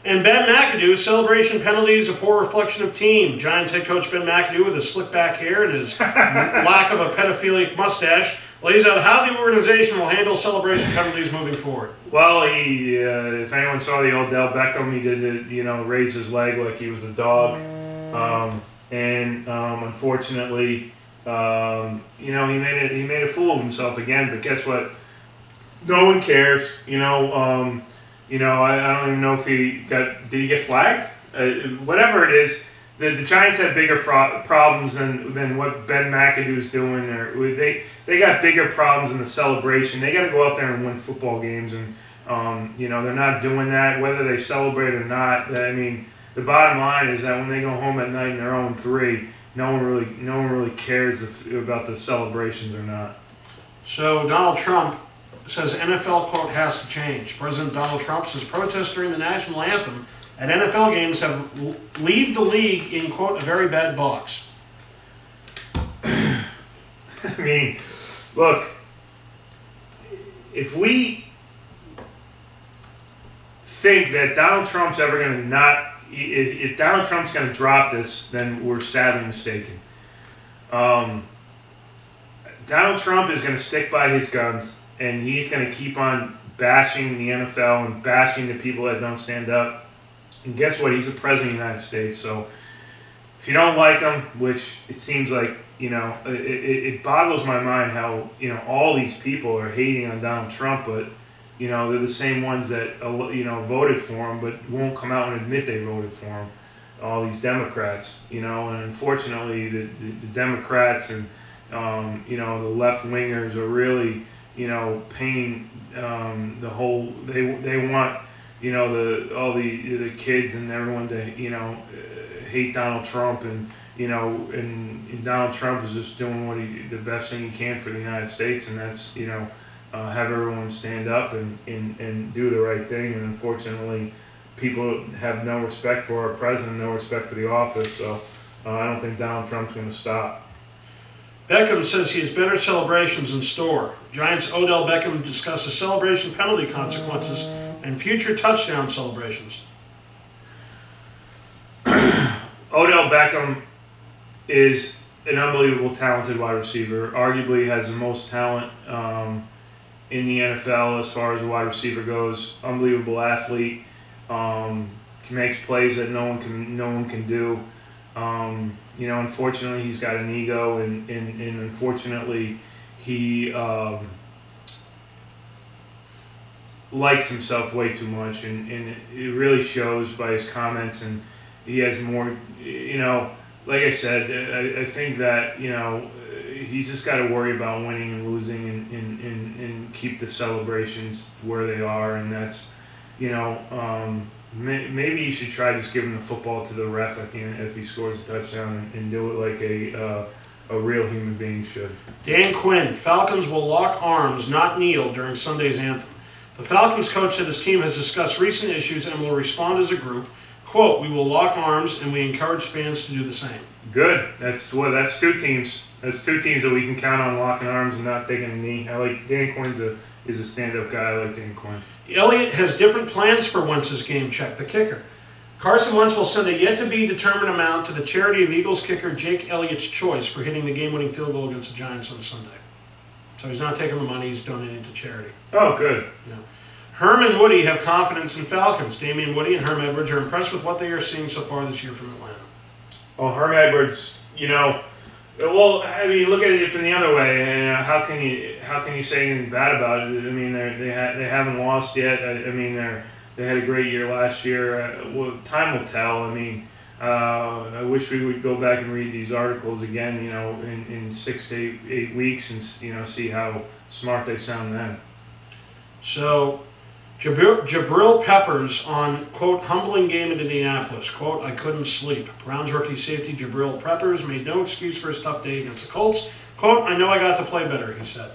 And Ben McAdoo, celebration penalties, a poor reflection of team. Giants head coach Ben McAdoo, with his slick back hair and his lack of a pedophilic mustache, lays out how the organization will handle celebration penalties moving forward. Well, if anyone saw the Odell Beckham, he did raise his leg like he was a dog. Unfortunately, he made a fool of himself again. But guess what? No one cares. I don't even know if did he get flagged? Whatever it is, the Giants have bigger problems than what Ben McAdoo's doing. They got bigger problems in the celebration. They got to go out there and win football games, and they're not doing that. Whether they celebrate or not, I mean, the bottom line is that when they go home at night and they're 0-3, no one really cares about the celebrations or not. So Donald Trump says NFL, quote, has to change. President Donald Trump says protests during the national anthem at NFL games have leave the league in, quote, a very bad box. I mean, look, if we think that Donald Trump's ever going to if Donald Trump's going to drop this, then we're sadly mistaken. Donald Trump is going to stick by his guns, and he's going to keep on bashing the NFL and bashing the people that don't stand up. And guess what? He's the president of the United States. So if you don't like him, which it seems like, it boggles my mind how, all these people are hating on Donald Trump, but, they're the same ones that, voted for him, but won't come out and admit they voted for him. All these Democrats, and unfortunately the Democrats and, the left-wingers are really, painting the whole, they want, all the kids and everyone to, hate Donald Trump, and, and Donald Trump is just doing the best thing he can for the United States, and that's, have everyone stand up and do the right thing. And unfortunately, people have no respect for our president, no respect for the office, so I don't think Donald Trump's going to stop. Beckham says he has better celebrations in store. Giants' Odell Beckham discusses celebration penalty consequences and future touchdown celebrations. Odell Beckham is an unbelievable talented wide receiver. Arguably has the most talent in the NFL as far as a wide receiver goes. Unbelievable athlete. Makes plays that no one can do. Unfortunately, he's got an ego, and unfortunately, he likes himself way too much, and it really shows by his comments. And he has more, like I said, I think that he's just got to worry about winning and losing, and keep the celebrations where they are, and that's maybe you should try just giving the football to the ref at the end if he scores a touchdown, and do it like a real human being should. Dan Quinn, Falcons will lock arms, not kneel, during Sunday's anthem. The Falcons coach said his team has discussed recent issues and will respond as a group. Quote, we will lock arms, and we encourage fans to do the same. Good. That's two teams. That's two teams that we can count on locking arms and not taking a knee. I like Dan Quinn is a stand-up guy. I like Dan Quinn. Elliott has different plans for Wentz's game check, the kicker. Carson Wentz will send a yet-to-be-determined amount to the charity of Eagles kicker Jake Elliott's choice for hitting the game-winning field goal against the Giants on Sunday. So he's not taking the money, he's donating to charity. Oh, good. Yeah. Herm and Woody have confidence in Falcons. Damian Woody and Herm Edwards are impressed with what they are seeing so far this year from Atlanta. Well, Herm Edwards, well, I mean, look at it from the other way. How can you say anything bad about it? I mean, they haven't lost yet. I mean, they had a great year last year. Well, time will tell. I mean, I wish we would go back and read these articles again, in 6 to 8 weeks and see how smart they sound then. So, Jabril Peppers on, quote, humbling game in Indianapolis. Quote, I couldn't sleep. Browns rookie safety Jabril Peppers made no excuse for his tough day against the Colts. Quote, I know I got to play better, he said.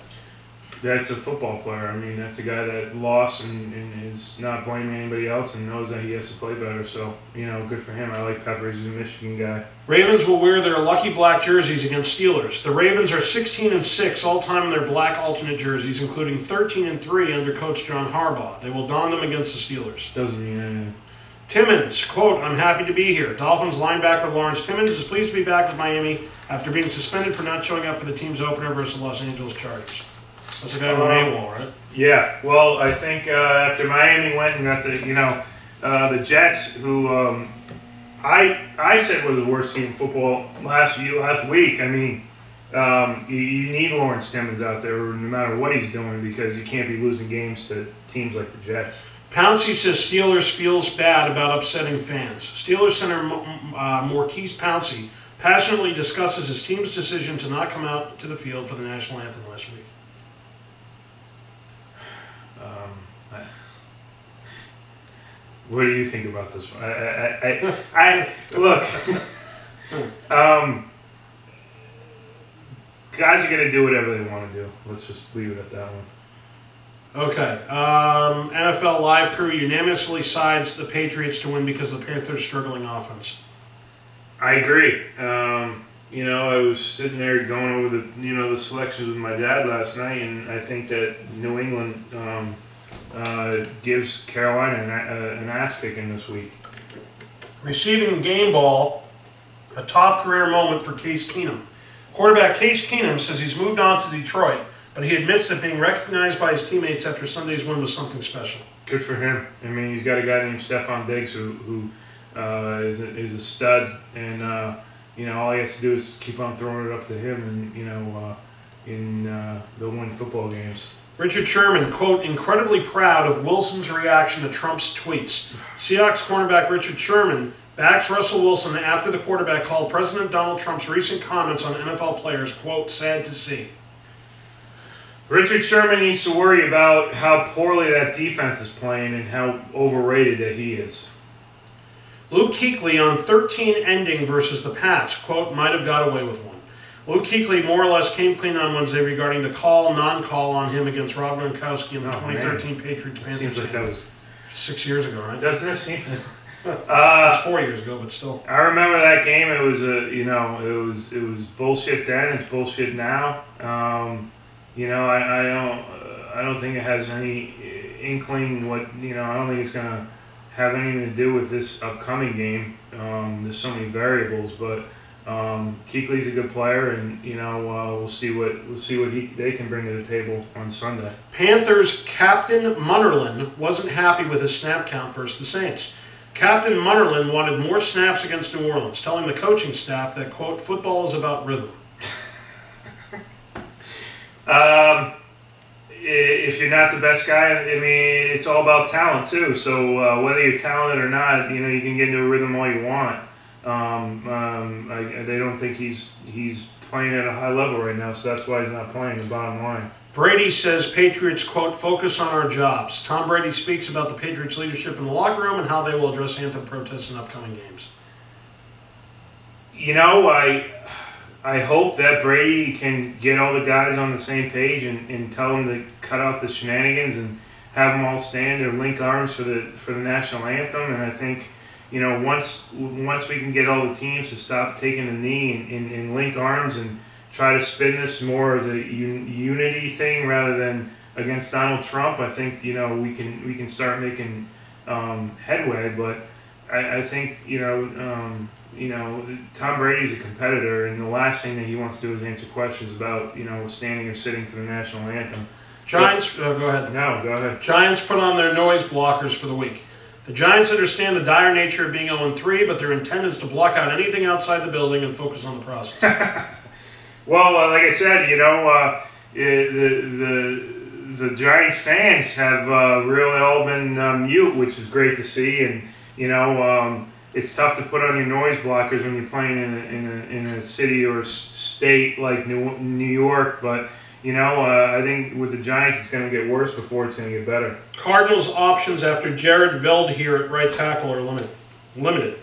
That's a football player. I mean, that's a guy that lost and is not blaming anybody else and knows that he has to play better. So, good for him. I like Peppers. He's a Michigan guy. Ravens will wear their lucky black jerseys against Steelers. The Ravens are 16-6 all-time in their black alternate jerseys, including 13-3 under coach John Harbaugh. They will don them against the Steelers. Doesn't mean anything. Timmons, quote, I'm happy to be here. Dolphins linebacker Lawrence Timmons is pleased to be back with Miami after being suspended for not showing up for the team's opener versus the Los Angeles Chargers. That's the guy who went AWOL, right? Yeah. Well, I think after Miami went and got the Jets, who I said were the worst team in football last week. I mean, you need Lawrence Timmons out there no matter what he's doing because you can't be losing games to teams like the Jets. Pouncey says Steelers feels bad about upsetting fans. Steelers center Maurkice Pouncey passionately discusses his team's decision to not come out to the field for the national anthem last week. What do you think about this one? I look. Guys are gonna do whatever they want to do. Let's just leave it at that one. Okay. NFL Live crew unanimously sides the Patriots to win because the Panthers' struggling offense. I agree. I was sitting there going over the selections with my dad last night, and I think that New England gives Carolina an ass kicking this week. Receiving game ball, a top career moment for Case Keenum. Quarterback Case Keenum says he's moved on to Detroit, but he admits that being recognized by his teammates after Sunday's win was something special. Good for him. I mean, he's got a guy named Stephon Diggs who is a stud, and all he has to do is keep on throwing it up to him, and they'll win football games. Richard Sherman, quote, incredibly proud of Wilson's reaction to Trump's tweets. Seahawks cornerback Richard Sherman backs Russell Wilson after the quarterback called President Donald Trump's recent comments on NFL players, quote, sad to see. Richard Sherman needs to worry about how poorly that defense is playing and how overrated that he is. Luke Kuechly on 13 ending versus the Pats, quote, might have got away with one. Luke Kuechly more or less came clean on Wednesday regarding the non-call on him against Rob Gronkowski in the 2013 Patriots Panthers game. Seems like that was 6 years ago, right? Doesn't it seem? It was 4 years ago, but still. I remember that game. It was it was bullshit then. It's bullshit now. I don't think it has any inkling what I don't think it's gonna have anything to do with this upcoming game. There's so many variables, but. Kuechly's a good player, and we'll see what they can bring to the table on Sunday. Panthers Captain Munnerlyn wasn't happy with his snap count versus the Saints. Captain Munnerlyn wanted more snaps against New Orleans, telling the coaching staff that, quote, football is about rhythm. If you're not the best guy, I mean, it's all about talent too. So whether you're talented or not, you can get into a rhythm all you want. They don't think he's playing at a high level right now, so that's why he's not playing, the bottom line. Brady says Patriots, quote, focus on our jobs. Tom Brady speaks about the Patriots' leadership in the locker room and how they will address anthem protests in upcoming games. I hope that Brady can get all the guys on the same page and tell them to cut out the shenanigans and have them all stand or link arms for the national anthem, and I think once we can get all the teams to stop taking the knee and link arms and try to spin this more as a unity thing rather than against Donald Trump, I think we can start making headway. But I think Tom Brady's a competitor, and the last thing that he wants to do is answer questions about standing or sitting for the national anthem. Giants, go ahead. No, go ahead. Giants put on their noise blockers for the week. The Giants understand the dire nature of being 0-3, but their intent is to block out anything outside the building and focus on the process. Well, like I said, the Giants fans have really all been mute, which is great to see. And it's tough to put on your noise blockers when you're playing in a city or state like New York, but. I think with the Giants, it's going to get worse before it's going to get better. Cardinals' options after Jared Veldheer at right tackle are limited.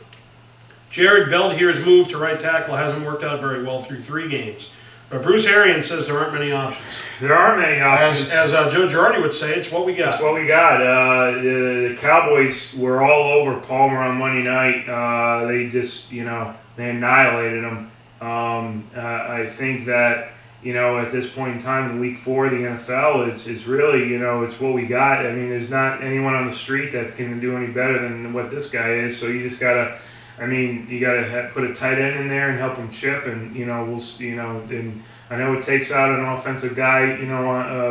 Jared Veldheer's move to right tackle hasn't worked out very well through 3 games. But Bruce Arians says there aren't many options. There aren't many options. As Joe Girardi would say, it's what we got. It's what we got. The Cowboys were all over Palmer on Monday night. They just, they annihilated him. I think that, at this point in time in Week 4 of the NFL, it's really, it's what we got. I mean, there's not anyone on the street that can do any better than what this guy is. So you just gotta, you gotta put a tight end in there and help him chip, and and I know it takes out an offensive guy,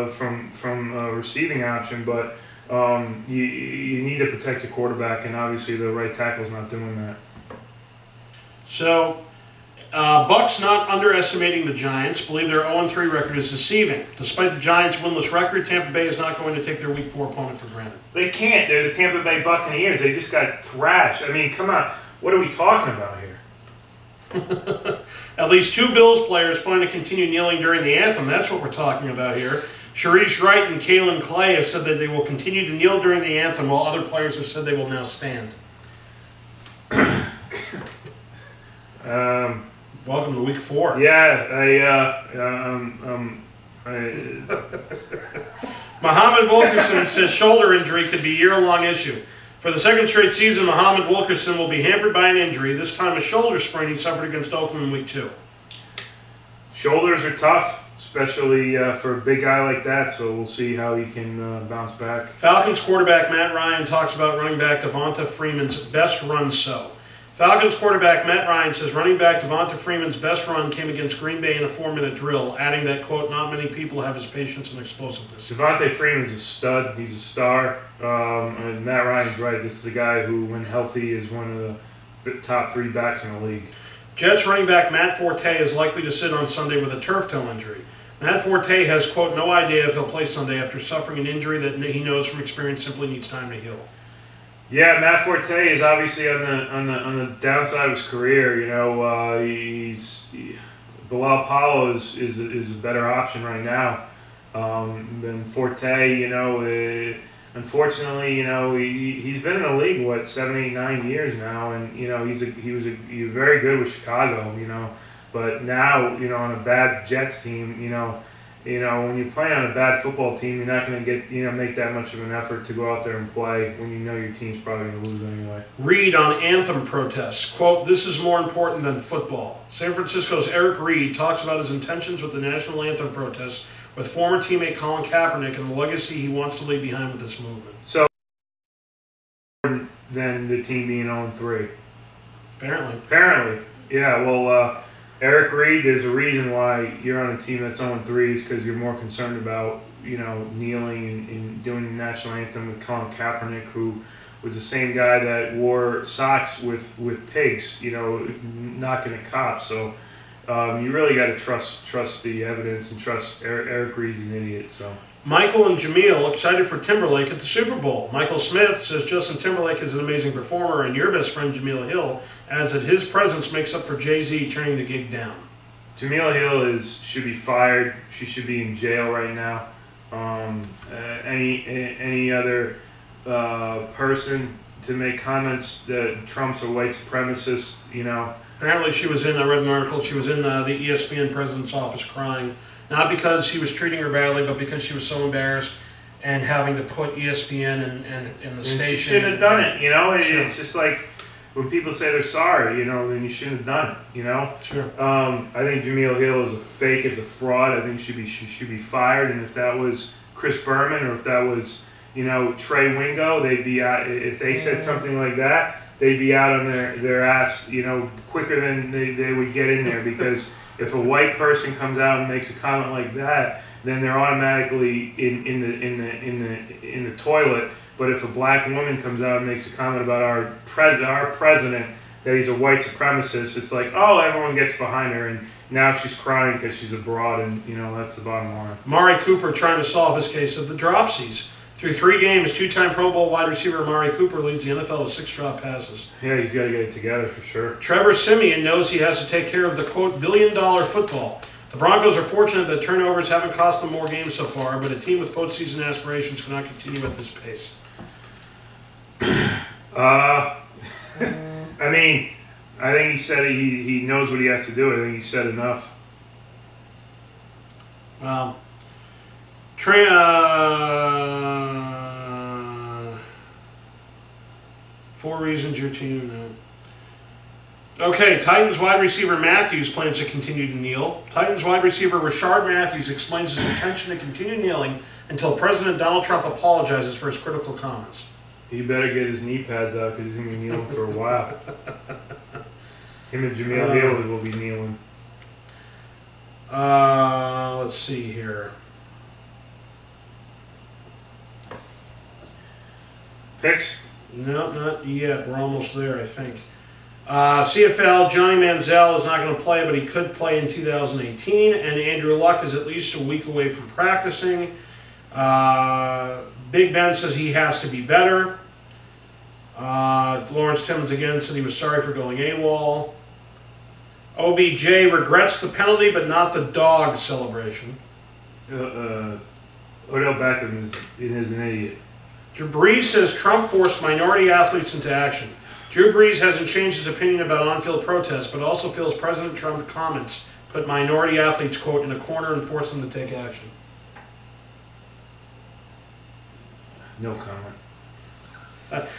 from a receiving option, but you need to protect your quarterback, and obviously the right tackle's not doing that. So. Bucks not underestimating the Giants, believe their 0-3 record is deceiving. Despite the Giants' winless record, Tampa Bay is not going to take their Week 4 opponent for granted. They can't. They're the Tampa Bay Buccaneers. They just got thrashed. I mean, come on. What are we talking about here? At least 2 Bills players plan to continue kneeling during the anthem. That's what we're talking about here. Sharice Wright and Kalen Clay have said that they will continue to kneel during the anthem, while other players have said they will now stand. Welcome to Week 4. Yeah, Muhammad Wilkerson says shoulder injury could be a year-long issue. For the 2nd straight season, Muhammad Wilkerson will be hampered by an injury, this time a shoulder sprain he suffered against Oakland in Week 2. Shoulders are tough, especially for a big guy like that, so we'll see how he can bounce back. Falcons quarterback Matt Ryan talks about running back Devonta Freeman's best run so. Falcons quarterback Matt Ryan says running back Devonta Freeman's best run came against Green Bay in a 4-minute drill, adding that, quote, not many people have his patience and explosiveness. Devonta Freeman's a stud. He's a star. And Matt Ryan's right. This is a guy who, when healthy, is one of the top 3 backs in the league. Jets running back Matt Forte is likely to sit on Sunday with a turf toe injury. Matt Forte has, quote, no idea if he'll play Sunday after suffering an injury that he knows from experience simply needs time to heal. Yeah, Matt Forte is obviously on the downside of his career. Bilal Powell is a better option right now than Forte. Unfortunately, he's been in the league 7, 8, 9 years now, and he was very good with Chicago. But now on a bad Jets team, when you're playing on a bad football team, you're not going to get, make that much of an effort to go out there and play when your team's probably going to lose anyway. Reed on Anthem protests, quote, this is more important than football. San Francisco's Eric Reed talks about his intentions with the National Anthem protests with former teammate Colin Kaepernick and the legacy he wants to leave behind with this movement. So, than the team being 0-3. Apparently. Yeah, well, Eric Reed, there's a reason why you're on a team that's 0-3 is because you're more concerned about, kneeling and doing the national anthem with Colin Kaepernick, who was the same guy that wore socks with pigs, knocking at cops. So you really got to trust the evidence and trust Eric Reed's an idiot. So. Michael and Jameel excited for Timberlake at the Super Bowl. Michael Smith says Justin Timberlake is an amazing performer, and your best friend Jameel Hill adds that his presence makes up for Jay-Z turning the gig down. Jameel Hill should be fired. She should be in jail right now. Any other person to make comments that Trump's a white supremacist, Apparently she was in, I read an article, she was in the ESPN president's office crying. Not because he was treating her badly, but because she was so embarrassed and having to put ESPN in the station. She shouldn't have done it, Sure. It's just like when people say they're sorry, then you shouldn't have done it, Sure. I think Jameel Hill is a fake, is a fraud. I think she should be fired. And if that was Chris Berman or if that was, Trey Wingo, they'd be out. If they said something like that, they'd be out on their ass, quicker than they would get in there because. If a white person comes out and makes a comment like that, then they're automatically in the toilet. But if a black woman comes out and makes a comment about our president, that he's a white supremacist, it's like, oh, everyone gets behind her, and now she's crying because she's a broad, and that's the bottom line. Amari Cooper trying to solve his case of the dropsies. Through 3 games, 2-time Pro Bowl wide receiver Amari Cooper leads the NFL with 6 drop passes. Yeah, he's got to get it together for sure. Trevor Siemian knows he has to take care of the, quote, billion-dollar football. The Broncos are fortunate that turnovers haven't cost them more games so far, but a team with postseason aspirations cannot continue at this pace. I mean, I think he said he knows what he has to do. I think he said enough. Well, 4 reasons your team. Okay, Titans wide receiver Matthews plans to continue to kneel. Titans wide receiver Rashard Matthews explains his intention to continue kneeling until President Donald Trump apologizes for his critical comments. He better get his knee pads out because he's going to be kneeling for a while. Him and Jameel Hill will be kneeling. Let's see here. Picks? No, not yet. We're almost there, I think. CFL, Johnny Manziel is not going to play, but he could play in 2018. And Andrew Luck is at least a week away from practicing. Big Ben says he has to be better. Lawrence Timmons again said he was sorry for going AWOL. OBJ regrets the penalty, but not the dog celebration. Odell Beckham is an idiot. Drew Brees says Trump forced minority athletes into action. Drew Brees hasn't changed his opinion about on-field protests, but also feels President Trump's comments put minority athletes, quote, in a corner and force them to take action. No comment. Let's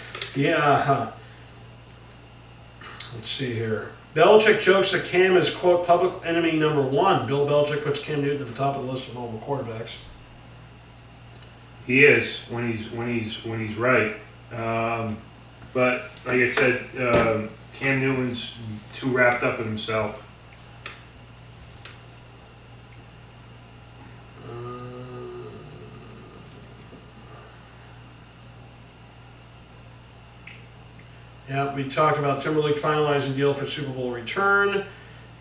see here. Belichick jokes that Cam is, quote, public enemy number 1. Bill Belichick puts Cam Newton at the top of the list of mobile quarterbacks. He is when he's right. But like I said, Cam Newton's too wrapped up in himself. Yeah, we talked about Timberlake finalizing deal for Super Bowl return.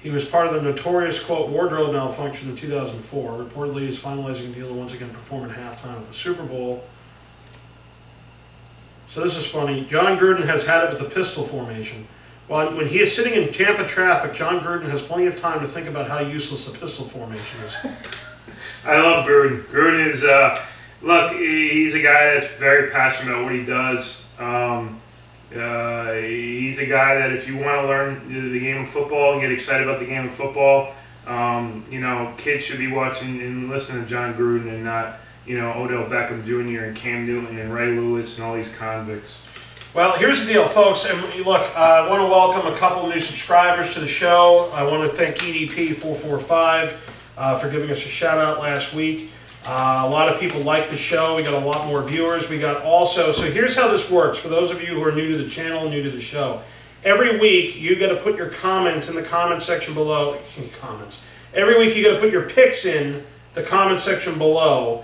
He was part of the notorious, quote, wardrobe malfunction in 2004. Reportedly, he's finalizing a deal to once again perform at halftime of the Super Bowl. So this is funny. John Gruden has had it with the pistol formation. When he is sitting in Tampa traffic, John Gruden has plenty of time to think about how useless the pistol formation is. I love Gruden. Gruden is, look, he's a guy that's very passionate about what he does. He's a guy that if you want to learn the game of football and get excited about the game of football, kids should be watching and listening to John Gruden and not, Odell Beckham Jr. and Cam Newton and Ray Lewis and all these convicts. Well, here's the deal, folks. And look, I want to welcome a couple new subscribers to the show. I want to thank EDP445 for giving us a shout out last week. A lot of people like the show. We got a lot more viewers. We got also, so here's how this works. For those of you who are new to the channel, new to the show, every week you got to put your comments in the comment section below. Every week you got to put your picks in the comment section below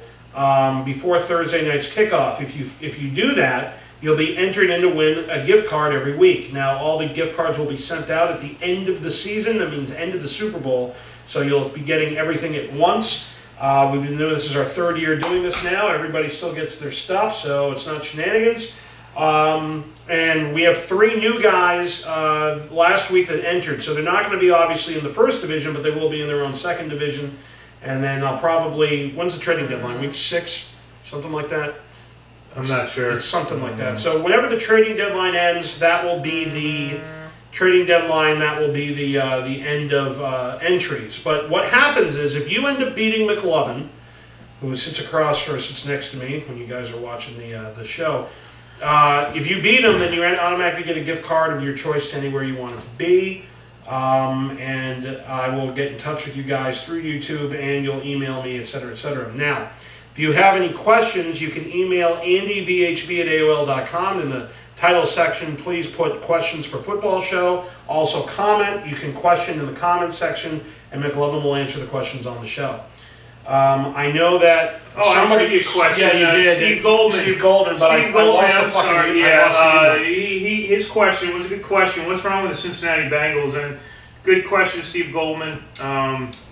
before Thursday night's kickoff. If you do that, you'll be entered in to win a gift card every week. Now, all the gift cards will be sent out at the end of the season. That means end of the Super Bowl. So you'll be getting everything at once. We've been doing this is our 3rd year doing this now. Everybody still gets their stuff, so it's not shenanigans. And we have 3 new guys last week that entered. So they're not going to be obviously in the 1st division, but they will be in their own 2nd division. And then I'll probably, when's the trading deadline? Week 6? Something like that? I'm not sure. It's something like that. So whenever the trading deadline ends, that will be the trading deadline. That will be the end of entries. But what happens is if you end up beating Mclovein, who sits across or sits next to me when you guys are watching the show, if you beat him, then you automatically get a gift card of your choice to anywhere you want it to be. And I will get in touch with you guys through YouTube, and you'll email me, etc., etc. Now, if you have any questions, you can email andyvhb@aol.com. In the title section, please put questions for football show. Also comment. You can question in the comment section, and Mclovein will answer the questions on the show. I know that somebody. I see your question. Yeah, you did. Steve Goldman. Steve Goldman, but Steve Goldman, I'm sorry. Yeah, his question was a good question. What's wrong with the Cincinnati Bengals? And good question, Steve Goldman.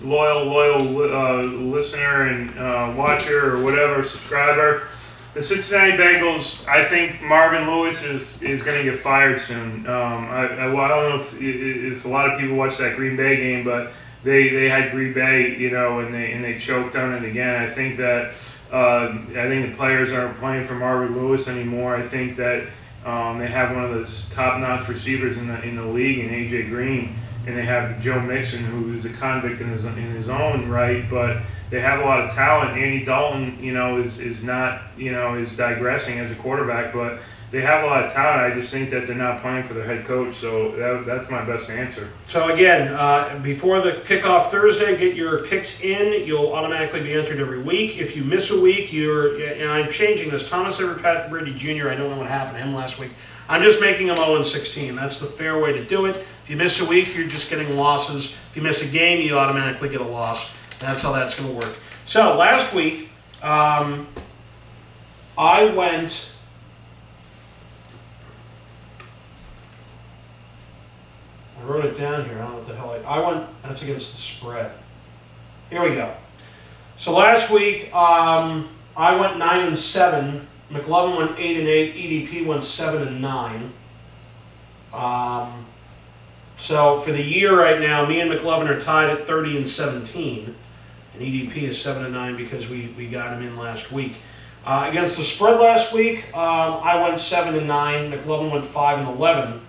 Loyal listener and watcher or whatever, subscriber. The Cincinnati Bengals, I think Marvin Lewis is going to get fired soon. I don't know if a lot of people watched that Green Bay game, but they had Green Bay, and they choked on it again. I think that the players aren't playing for Marvin Lewis anymore. I think that they have one of those top-notch receivers in the league, in A.J. Green, and they have Joe Mixon, who is a convict in his own right, but they have a lot of talent. Andy Dalton, is not, is digressing as a quarterback, but they have a lot of talent. I just think that they're not playing for their head coach, so that's my best answer. So again, before the kickoff Thursday, get your picks in. You'll automatically be entered every week. If you miss a week, and I'm changing this. Thomas Everett Patrick Brady Jr., I don't know what happened to him last week. I'm just making him 0-16. That's the fair way to do it. If you miss a week, you're just getting losses. If you miss a game, you automatically get a loss. That's how that's going to work. So last week, I went... I wrote it down here. I don't know what the hell I went. That's against the spread. Here we go. So last week, I went 9-7. Mclovein went 8-8. EDP went 7-9. So for the year right now, me and Mclovein are tied at 30-17, and EDP is 7-9 because we got him in last week. Against the spread last week, I went 7-9. Mclovein went 5-11.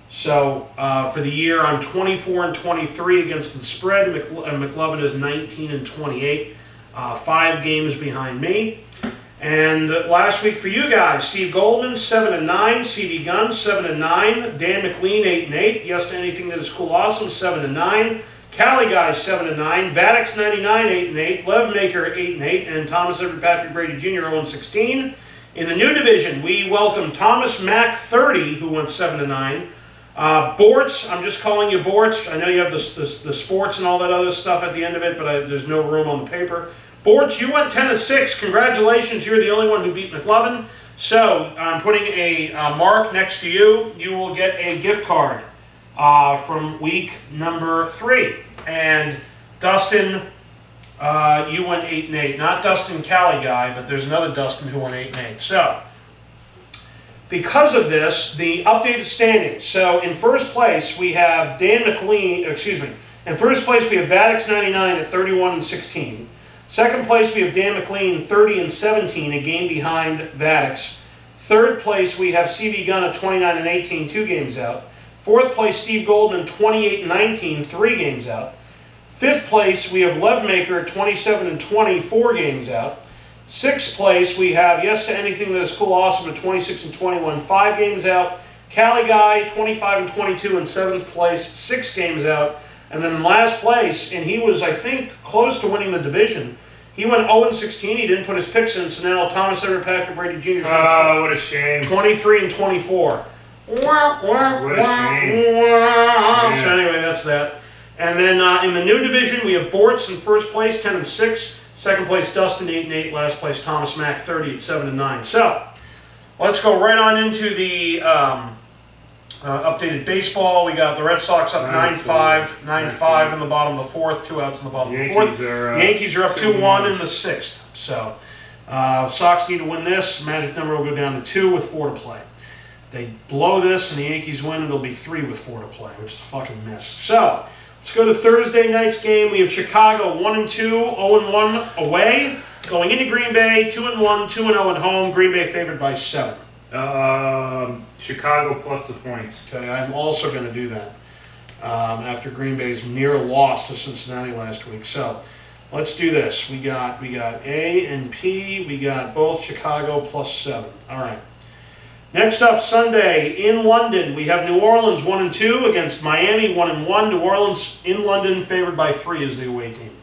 So for the year, I'm 24-23 against the spread, and Mclovein is 19-28, 5 games behind me. And last week for you guys, Steve Goldman 7-9, CD Gunn 7-9, Dan McLean 8-8, Yes to Anything That Is Cool Awesome 7-9, Cali Guys 7-9, Vadix 99 8-8, Lev Maker 8-8, and Thomas Everett Patrick Brady Jr. 0-16. In the new division, we welcome Thomas Mack 30, who went 7-9. Bortz, I'm just calling you Bortz. I know you have the sports and all that other stuff at the end of it, but there's no room on the paper. Bortz, you went 10-6. Congratulations, you're the only one who beat Mclovein. So I'm putting a mark next to you. You will get a gift card from week number 3. And Dustin, you went 8-8. Not Dustin Cali guy, but there's another Dustin who went 8-8. So because of this, the updated standings. So in first place, we have Dan McLean, in first place, we have Vadix 99 at 31-16. Second place, we have Dan McLean 30-17, a game behind Vadix. Third place, we have CV Gunn at 29-18, 2 games out. Fourth place, Steve Goldman 28-19, 3 games out. Fifth place, we have Lev Maker at 27-20, 4 games out. Sixth place, we have Yes to Anything That Is Cool Awesome at 26-21, 5 games out. Cali Guy 25-22 in 7th place, 6 games out. And then in last place, and he was, I think, close to winning the division. He went 0-16. He didn't put his picks in, so now Thomas Everett Patrick Brady Jr. Oh, what a shame. 23-24. What a shame. Yeah. So anyway, that's that. And then in the new division, we have Bortz in first place, 10-6. Second place, Dustin, 8-8. Last place, Thomas Mack, 30 at 7-9. So let's go right on into the updated baseball. We got the Red Sox up 9-5, 9-5 in the bottom of the 4th, 2 outs in the bottom of the 4th. Yankees are up 2-1 in the 6th. So Sox need to win this. Magic number will go down to 2 with 4 to play. If they blow this and the Yankees win, it'll be 3 with 4 to play, which is a fucking miss. So let's go to Thursday night's game. We have Chicago 1-2, 0-1 away. Going into Green Bay, 2-1, 2-0 at home. Green Bay favored by 7. Chicago plus the points. Okay, I'm also going to do that after Green Bay's near loss to Cincinnati last week. So let's do this. We got A and P. We got both Chicago plus 7. All right. Next up, Sunday in London, we have New Orleans 1-2 against Miami 1-1. New Orleans in London favored by 3 as the away team.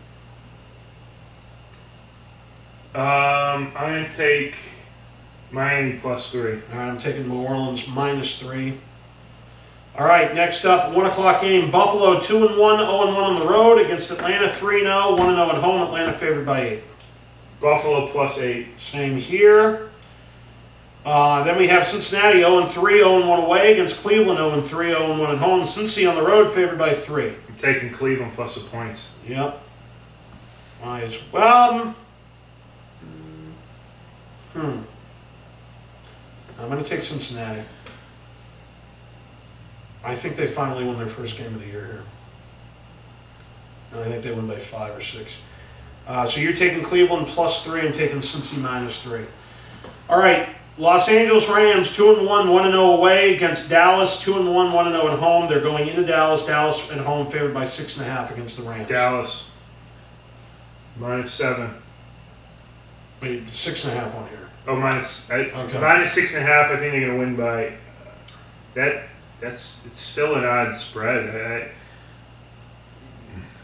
I'm going to take Miami plus 3. All right, I'm taking New Orleans minus 3. All right, next up, 1 o'clock game. Buffalo 2-1, 0-1 on the road against Atlanta 3-0, 1-0 at home. Atlanta favored by 8. Buffalo +8. Same here. Then we have Cincinnati 0-3, 0-1 away against Cleveland 0-3, 0-1 at home. Cincy on the road favored by 3. I'm taking Cleveland plus the points. Yep. Well, I'm going to take Cincinnati. I think they finally won their first game of the year here. And I think they win by 5 or 6. So you're taking Cleveland +3 and taking Cincy -3. All right, Los Angeles Rams 2-1, 1-0 away against Dallas 2-1, 1-0 at home. They're going into Dallas. Dallas at home favored by 6.5 against the Rams. Dallas -7. Wait, 6.5 on here. Oh, okay. -6.5. I think they're going to win by It's still an odd spread.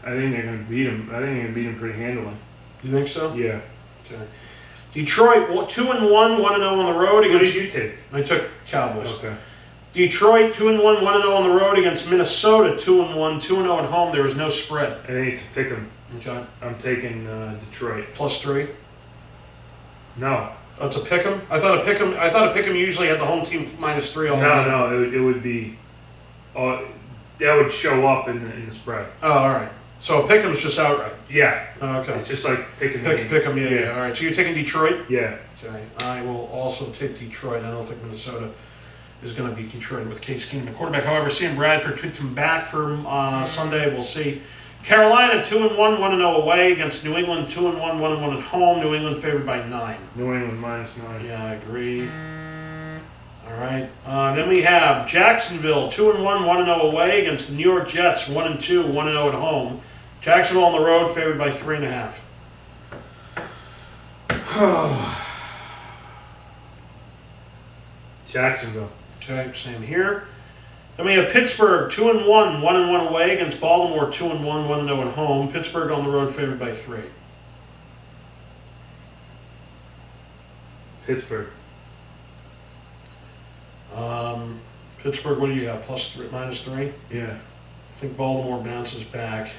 I think they're going to beat them. I think they're going to beat them pretty handily. You think so? Yeah. Okay. Detroit 2-1, 1-0 on the road against. What did you take? I took Cowboys. Okay. Detroit 2-1, 1-0 on the road against Minnesota 2-1, 2-0 at home. There was no spread. I think it's a pick 'em. Okay. I'm taking Detroit +3. No. Oh, it's a pick 'em? I thought a pick 'em usually had the home team -3 all the way. No, it would be. That would show up in the spread. Oh, all right. So a pick 'em's just outright. Yeah. Oh, okay. It's just like picking. Pick 'em. Yeah. All right. So you're taking Detroit. Yeah. Okay. I will also take Detroit. I don't think Minnesota is going to beat Detroit with Case Keenum, the quarterback. However, Sam Bradford could come back for Sunday. We'll see. Carolina 2-1, 1-0 away against New England 2-1, 1-1 at home. New England favored by 9. New England -9. Yeah, I agree. All right. Then we have Jacksonville 2-1, 1-0 away against the New York Jets 1-2, 1-0 at home. Jacksonville on the road favored by 3.5. Jacksonville. Okay, same here. Then we have Pittsburgh 2-1, 1-1 away against Baltimore 2-1, 1-0 at home. Pittsburgh on the road favored by 3. Pittsburgh. Pittsburgh, what do you have? +3, -3? Yeah. I think Baltimore bounces back.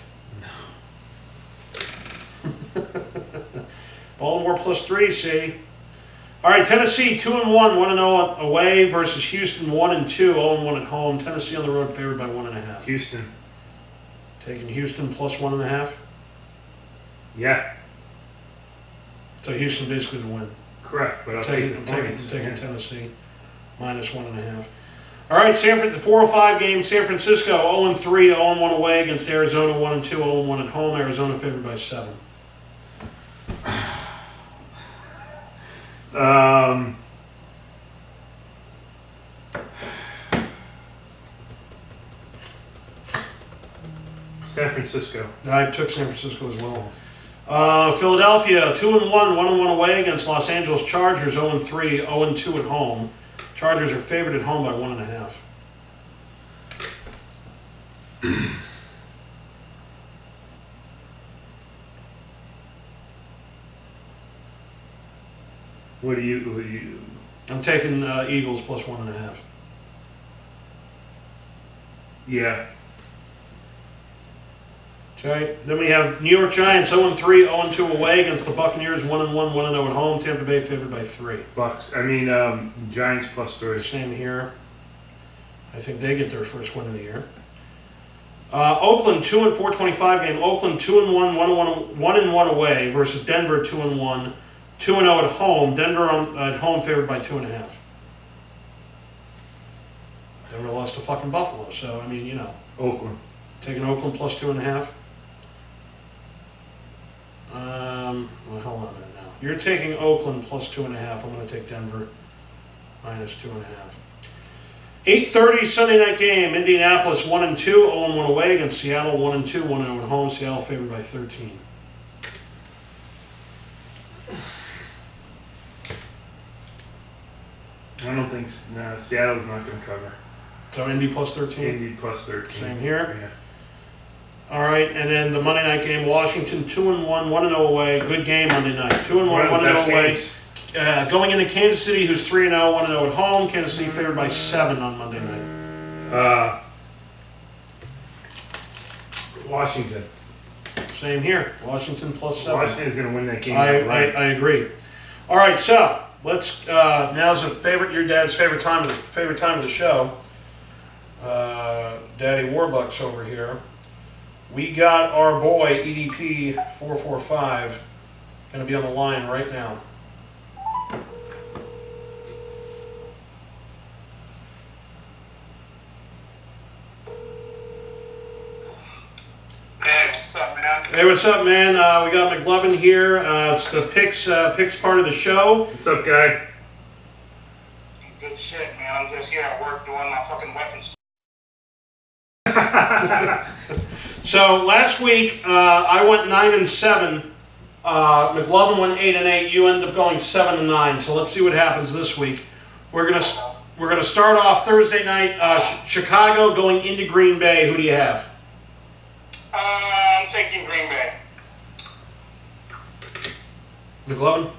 No. Baltimore +3, see? All right, Tennessee 2-1, 1-0 away versus Houston 1-2, 0-1 at home. Tennessee on the road favored by 1.5. Houston. Taking Houston +1.5. Yeah. So Houston basically to win. Correct, but I'll take the points. Taking Tennessee -1.5. All right, 4:05 game. San Francisco 0-3, 0-1 away against Arizona 1-2, 0-1 at home. Arizona favored by 7. San Francisco. I took San Francisco as well. Philadelphia 2-1, 1-1 away against Los Angeles Chargers 0-3, 0-2 at home. Chargers are favored at home by 1.5. What do you? I'm taking Eagles +1.5. Yeah. Okay. Then we have New York Giants 0-3, 0-2 away against the Buccaneers 1-1, 1-0 at home. Tampa Bay favored by 3. Giants +3. Same here. I think they get their first win of the year. Oakland 4:25 game. Oakland 2-1, 1-1 away versus Denver 2-1, 2-0 at home. Denver at home favored by 2.5. Denver lost to fucking Buffalo, so I mean, Oakland. Taking Oakland +2.5. Well, hold on a minute now. You're taking Oakland +2.5. I'm going to take Denver -2.5. 8:30 Sunday night game. Indianapolis 1-2, 0-1 away against Seattle 1-2, 1-0 at home. Seattle favored by 13. I don't think Seattle's not going to cover. So Indy +13. Indy +13. Same here. Yeah. All right, and then the Monday night game, Washington 2-1, 1-0 away. Good game Monday night. 2-1, 1-0 away. Going into Kansas City, who's 3-0, 1-0 at home. Kansas City favored by 7 on Monday night. Washington. Same here. Washington plus 7. Washington's going to win that game. I agree. All right, so let's. Now's your dad's favorite time of the show. Daddy Warbucks over here. We got our boy EDP 445 going to be on the line right now. Hey, what's up, man? We got Mclovein here. It's the picks part of the show. What's up, guy? Good shit, man. I'm just here at work doing my fucking weapons. So last week I went 9-7. Mclovein went 8-8. You ended up going 7-9. So let's see what happens this week. We're gonna start off Thursday night. Chicago going into Green Bay. Who do you have? I'm taking Green Bay. Mclovein?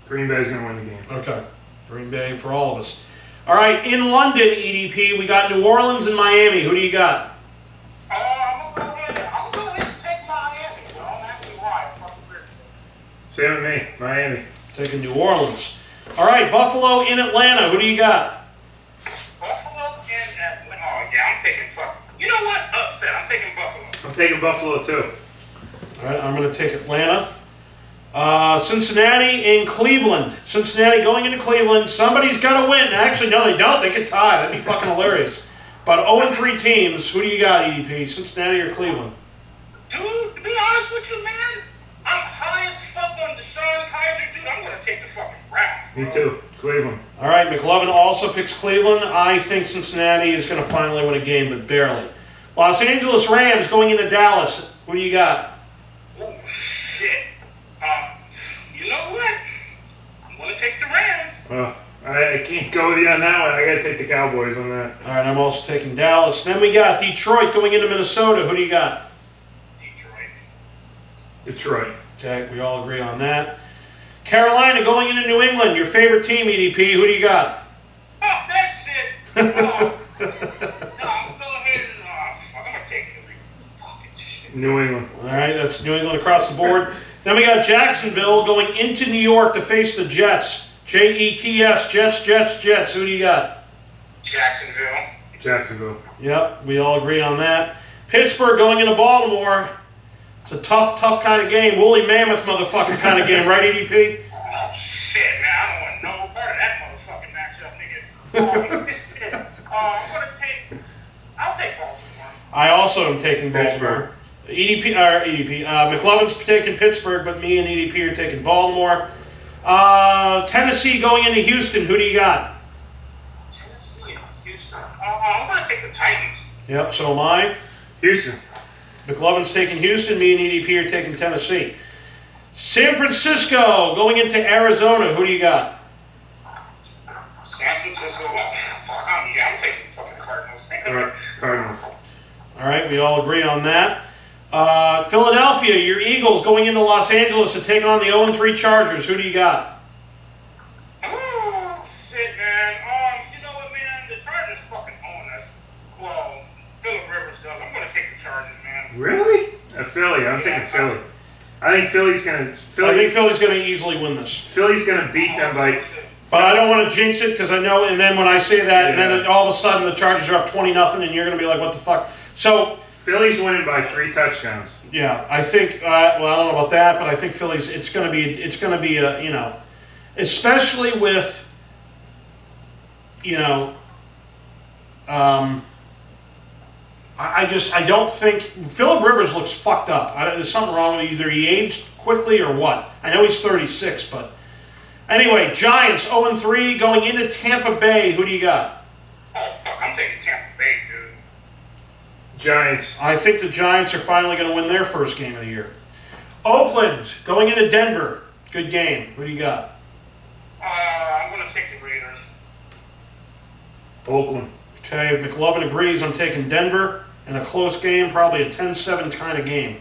Green Bay's going to win the game. Okay. Green Bay for all of us. All right, in London, EDP, we got New Orleans and Miami. Who do you got? I'm gonna go ahead and take Miami. Don't ask me why. Same with me. Miami. Taking New Orleans. All right, Buffalo in Atlanta. Who do you got? Buffalo in Atlanta. Oh, yeah, I'm taking fucking. You know what? Upset. I'm taking Buffalo. I'm taking Buffalo, too. All right, I'm going to take Atlanta. Cincinnati and Cleveland. Cincinnati going into Cleveland. Somebody's got to win. Actually, no, they don't. They could tie. That'd be fucking hilarious. But 0-3 teams. Who do you got, EDP? Cincinnati or Cleveland? Dude, to be honest with you, man, I'm high as fuck on Deshaun Kaiser, dude. I'm going to take the fucking rap. Me too. Cleveland. All right, Mclovein also picks Cleveland. I think Cincinnati is going to finally win a game, but barely. Los Angeles Rams going into Dallas. Who do you got? Oh, shit. You know what? I'm going to take the Rams. I can't go with you on that one. I got to take the Cowboys on that. All right, I'm also taking Dallas. Then we got Detroit going into Minnesota. Who do you got? Detroit. Okay, we all agree on that. Carolina going into New England. Your favorite team, EDP. Who do you got? Oh, that shit. No, I'm going to take fucking shit. New England. All right, that's New England across the board. Then we got Jacksonville going into New York to face the Jets. Jets, Jets. Who do you got? Jacksonville. Yep, we all agree on that. Pittsburgh going into Baltimore. It's a tough kind of game. Woolly mammoth motherfucking kind of game, right, EDP? Oh, shit, man. I don't want no part of that motherfucking matchup, nigga. I'll take Baltimore. I also am taking Baltimore. Mcloveин's taking Pittsburgh, but me and EDP are taking Baltimore. Tennessee going into Houston. Who do you got? Tennessee and Houston. I'm going to take the Titans. Yep, so am I. Houston. Mcloveин's taking Houston. Me and EDP are taking Tennessee. San Francisco going into Arizona. Who do you got? San Francisco. I'm taking fucking Cardinals. Cardinals. All right, we all agree on that. Philadelphia, your Eagles going into Los Angeles to take on the 0-3 Chargers. Who do you got? Oh, shit, man. You know what, man? The Chargers fucking own us. Well, Phillip Rivers does. I'm going to take the Chargers, man. Really? Philly. I'm taking Philly. I think Philly's going to... I think Philly's going to easily win this. Philly's going to beat them by... But I don't want to jinx it because I know, and then when I say that, and then all of a sudden the Chargers are up 20-0, and you're going to be like, what the fuck? So... Philly's winning by 3 touchdowns. Yeah, I think. Well, I don't know about that, but I think Philly's. It's going to be a, especially with, I don't think Phillip Rivers looks fucked up. There's something wrong with either he aged quickly or what. I know he's 36, but anyway, Giants 0-3 going into Tampa Bay. Who do you got? Oh, fuck, I'm taking Tampa Bay, dude. Giants. I think the Giants are finally going to win their first game of the year. Oakland going into Denver. Good game. Who do you got? I'm going to take the Raiders. Oakland. Okay, Mclovein agrees. I'm taking Denver in a close game, probably a 10-7 kind of game.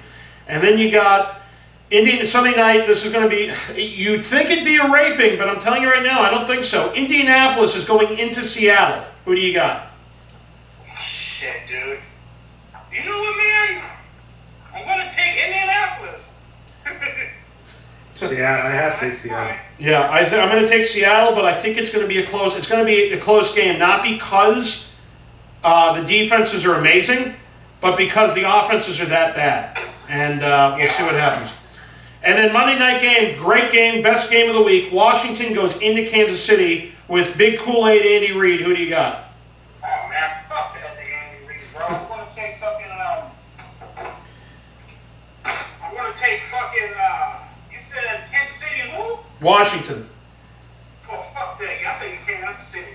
And then you got Sunday night. This is going to be, you'd think it'd be a raping, but I'm telling you right now, I don't think so. Indianapolis is going into Seattle. Who do you got? Shit, dude. You know what, man? Indianapolis. Seattle. I have to take Seattle. Yeah, I'm going to take Seattle, but I think it's going to be a close. It's going to be a close game, not because the defenses are amazing, but because the offenses are that bad. And we'll see what happens. And then Monday night game, great game, best game of the week. Washington goes into Kansas City with big Kool-Aid Andy Reid. Who do you got? Oh man, fuck that Andy Reid, bro. I'm gonna take fucking I'm gonna take fucking you said Kansas City and who? Washington. Oh fuck that. I'm taking Kansas City.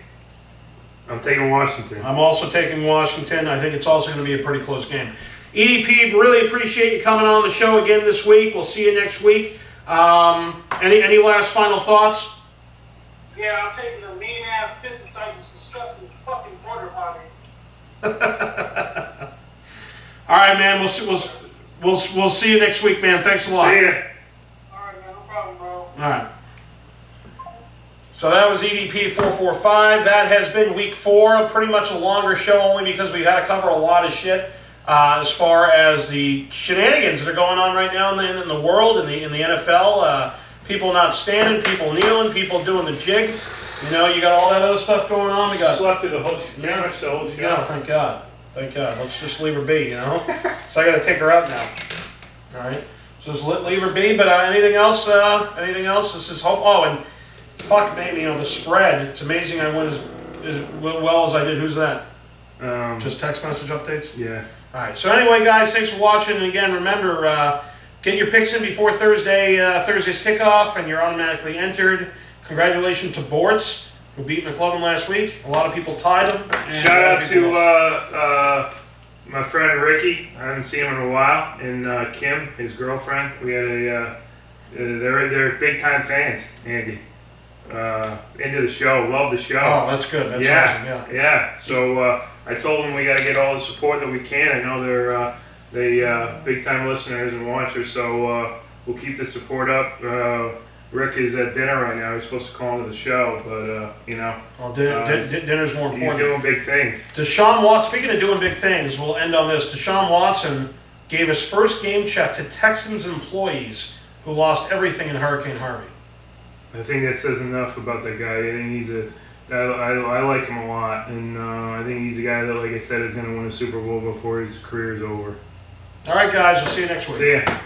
I'm taking Washington. I'm also taking Washington. I think it's also going to be a pretty close game. EDP, really appreciate you coming on the show again this week. We'll see you next week. Any last final thoughts? Yeah, I'm taking the mean ass business I just discussed with fucking border potty. All right, man. We'll see you next week, man. Thanks a lot. See ya. All right, man. No problem, bro. All right. So that was EDP 445. That has been week 4. Pretty much a longer show, only because we've had to cover a lot of shit as far as the shenanigans that are going on right now in the world, in the NFL. People not standing, people kneeling, people doing the jig. You know, you got all that other stuff going on. We got Slept through the whole show. Pretty much the whole show. Yeah, thank God. Thank God. Let's just leave her be, you know? So I got to take her out now. All right? So just leave her be. But anything else? Anything else? This is hope. Oh, and fuck, maybe, you know, the spread. It's amazing I went as well as I did. Who's that? Just text message updates? Yeah. All right. So anyway, guys, thanks for watching. And again, remember, get your picks in before Thursday's kickoff, and you're automatically entered. Congratulations to Bortz, who beat Mclovein last week. A lot of people tied him. Shout out to my friend Ricky. I haven't seen him in a while. And Kim, his girlfriend. We had they're big time fans, Andy. Into the show, love the show. Oh, that's good. That's awesome. Yeah. So I told them we got to get all the support that we can. I know they're big time listeners and watchers. So we'll keep the support up. Rick is at dinner right now. He's supposed to call into the show, but you know. Well, dinner's more important. He's doing big things. Deshaun Watson. Speaking of doing big things, we'll end on this. Deshaun Watson gave his first game check to Texans employees who lost everything in Hurricane Harvey. I think that says enough about that guy. I think he's I like him a lot, and I think he's a guy that, like I said, is going to win a Super Bowl before his career is over. All right, guys. We'll see you next week. See ya.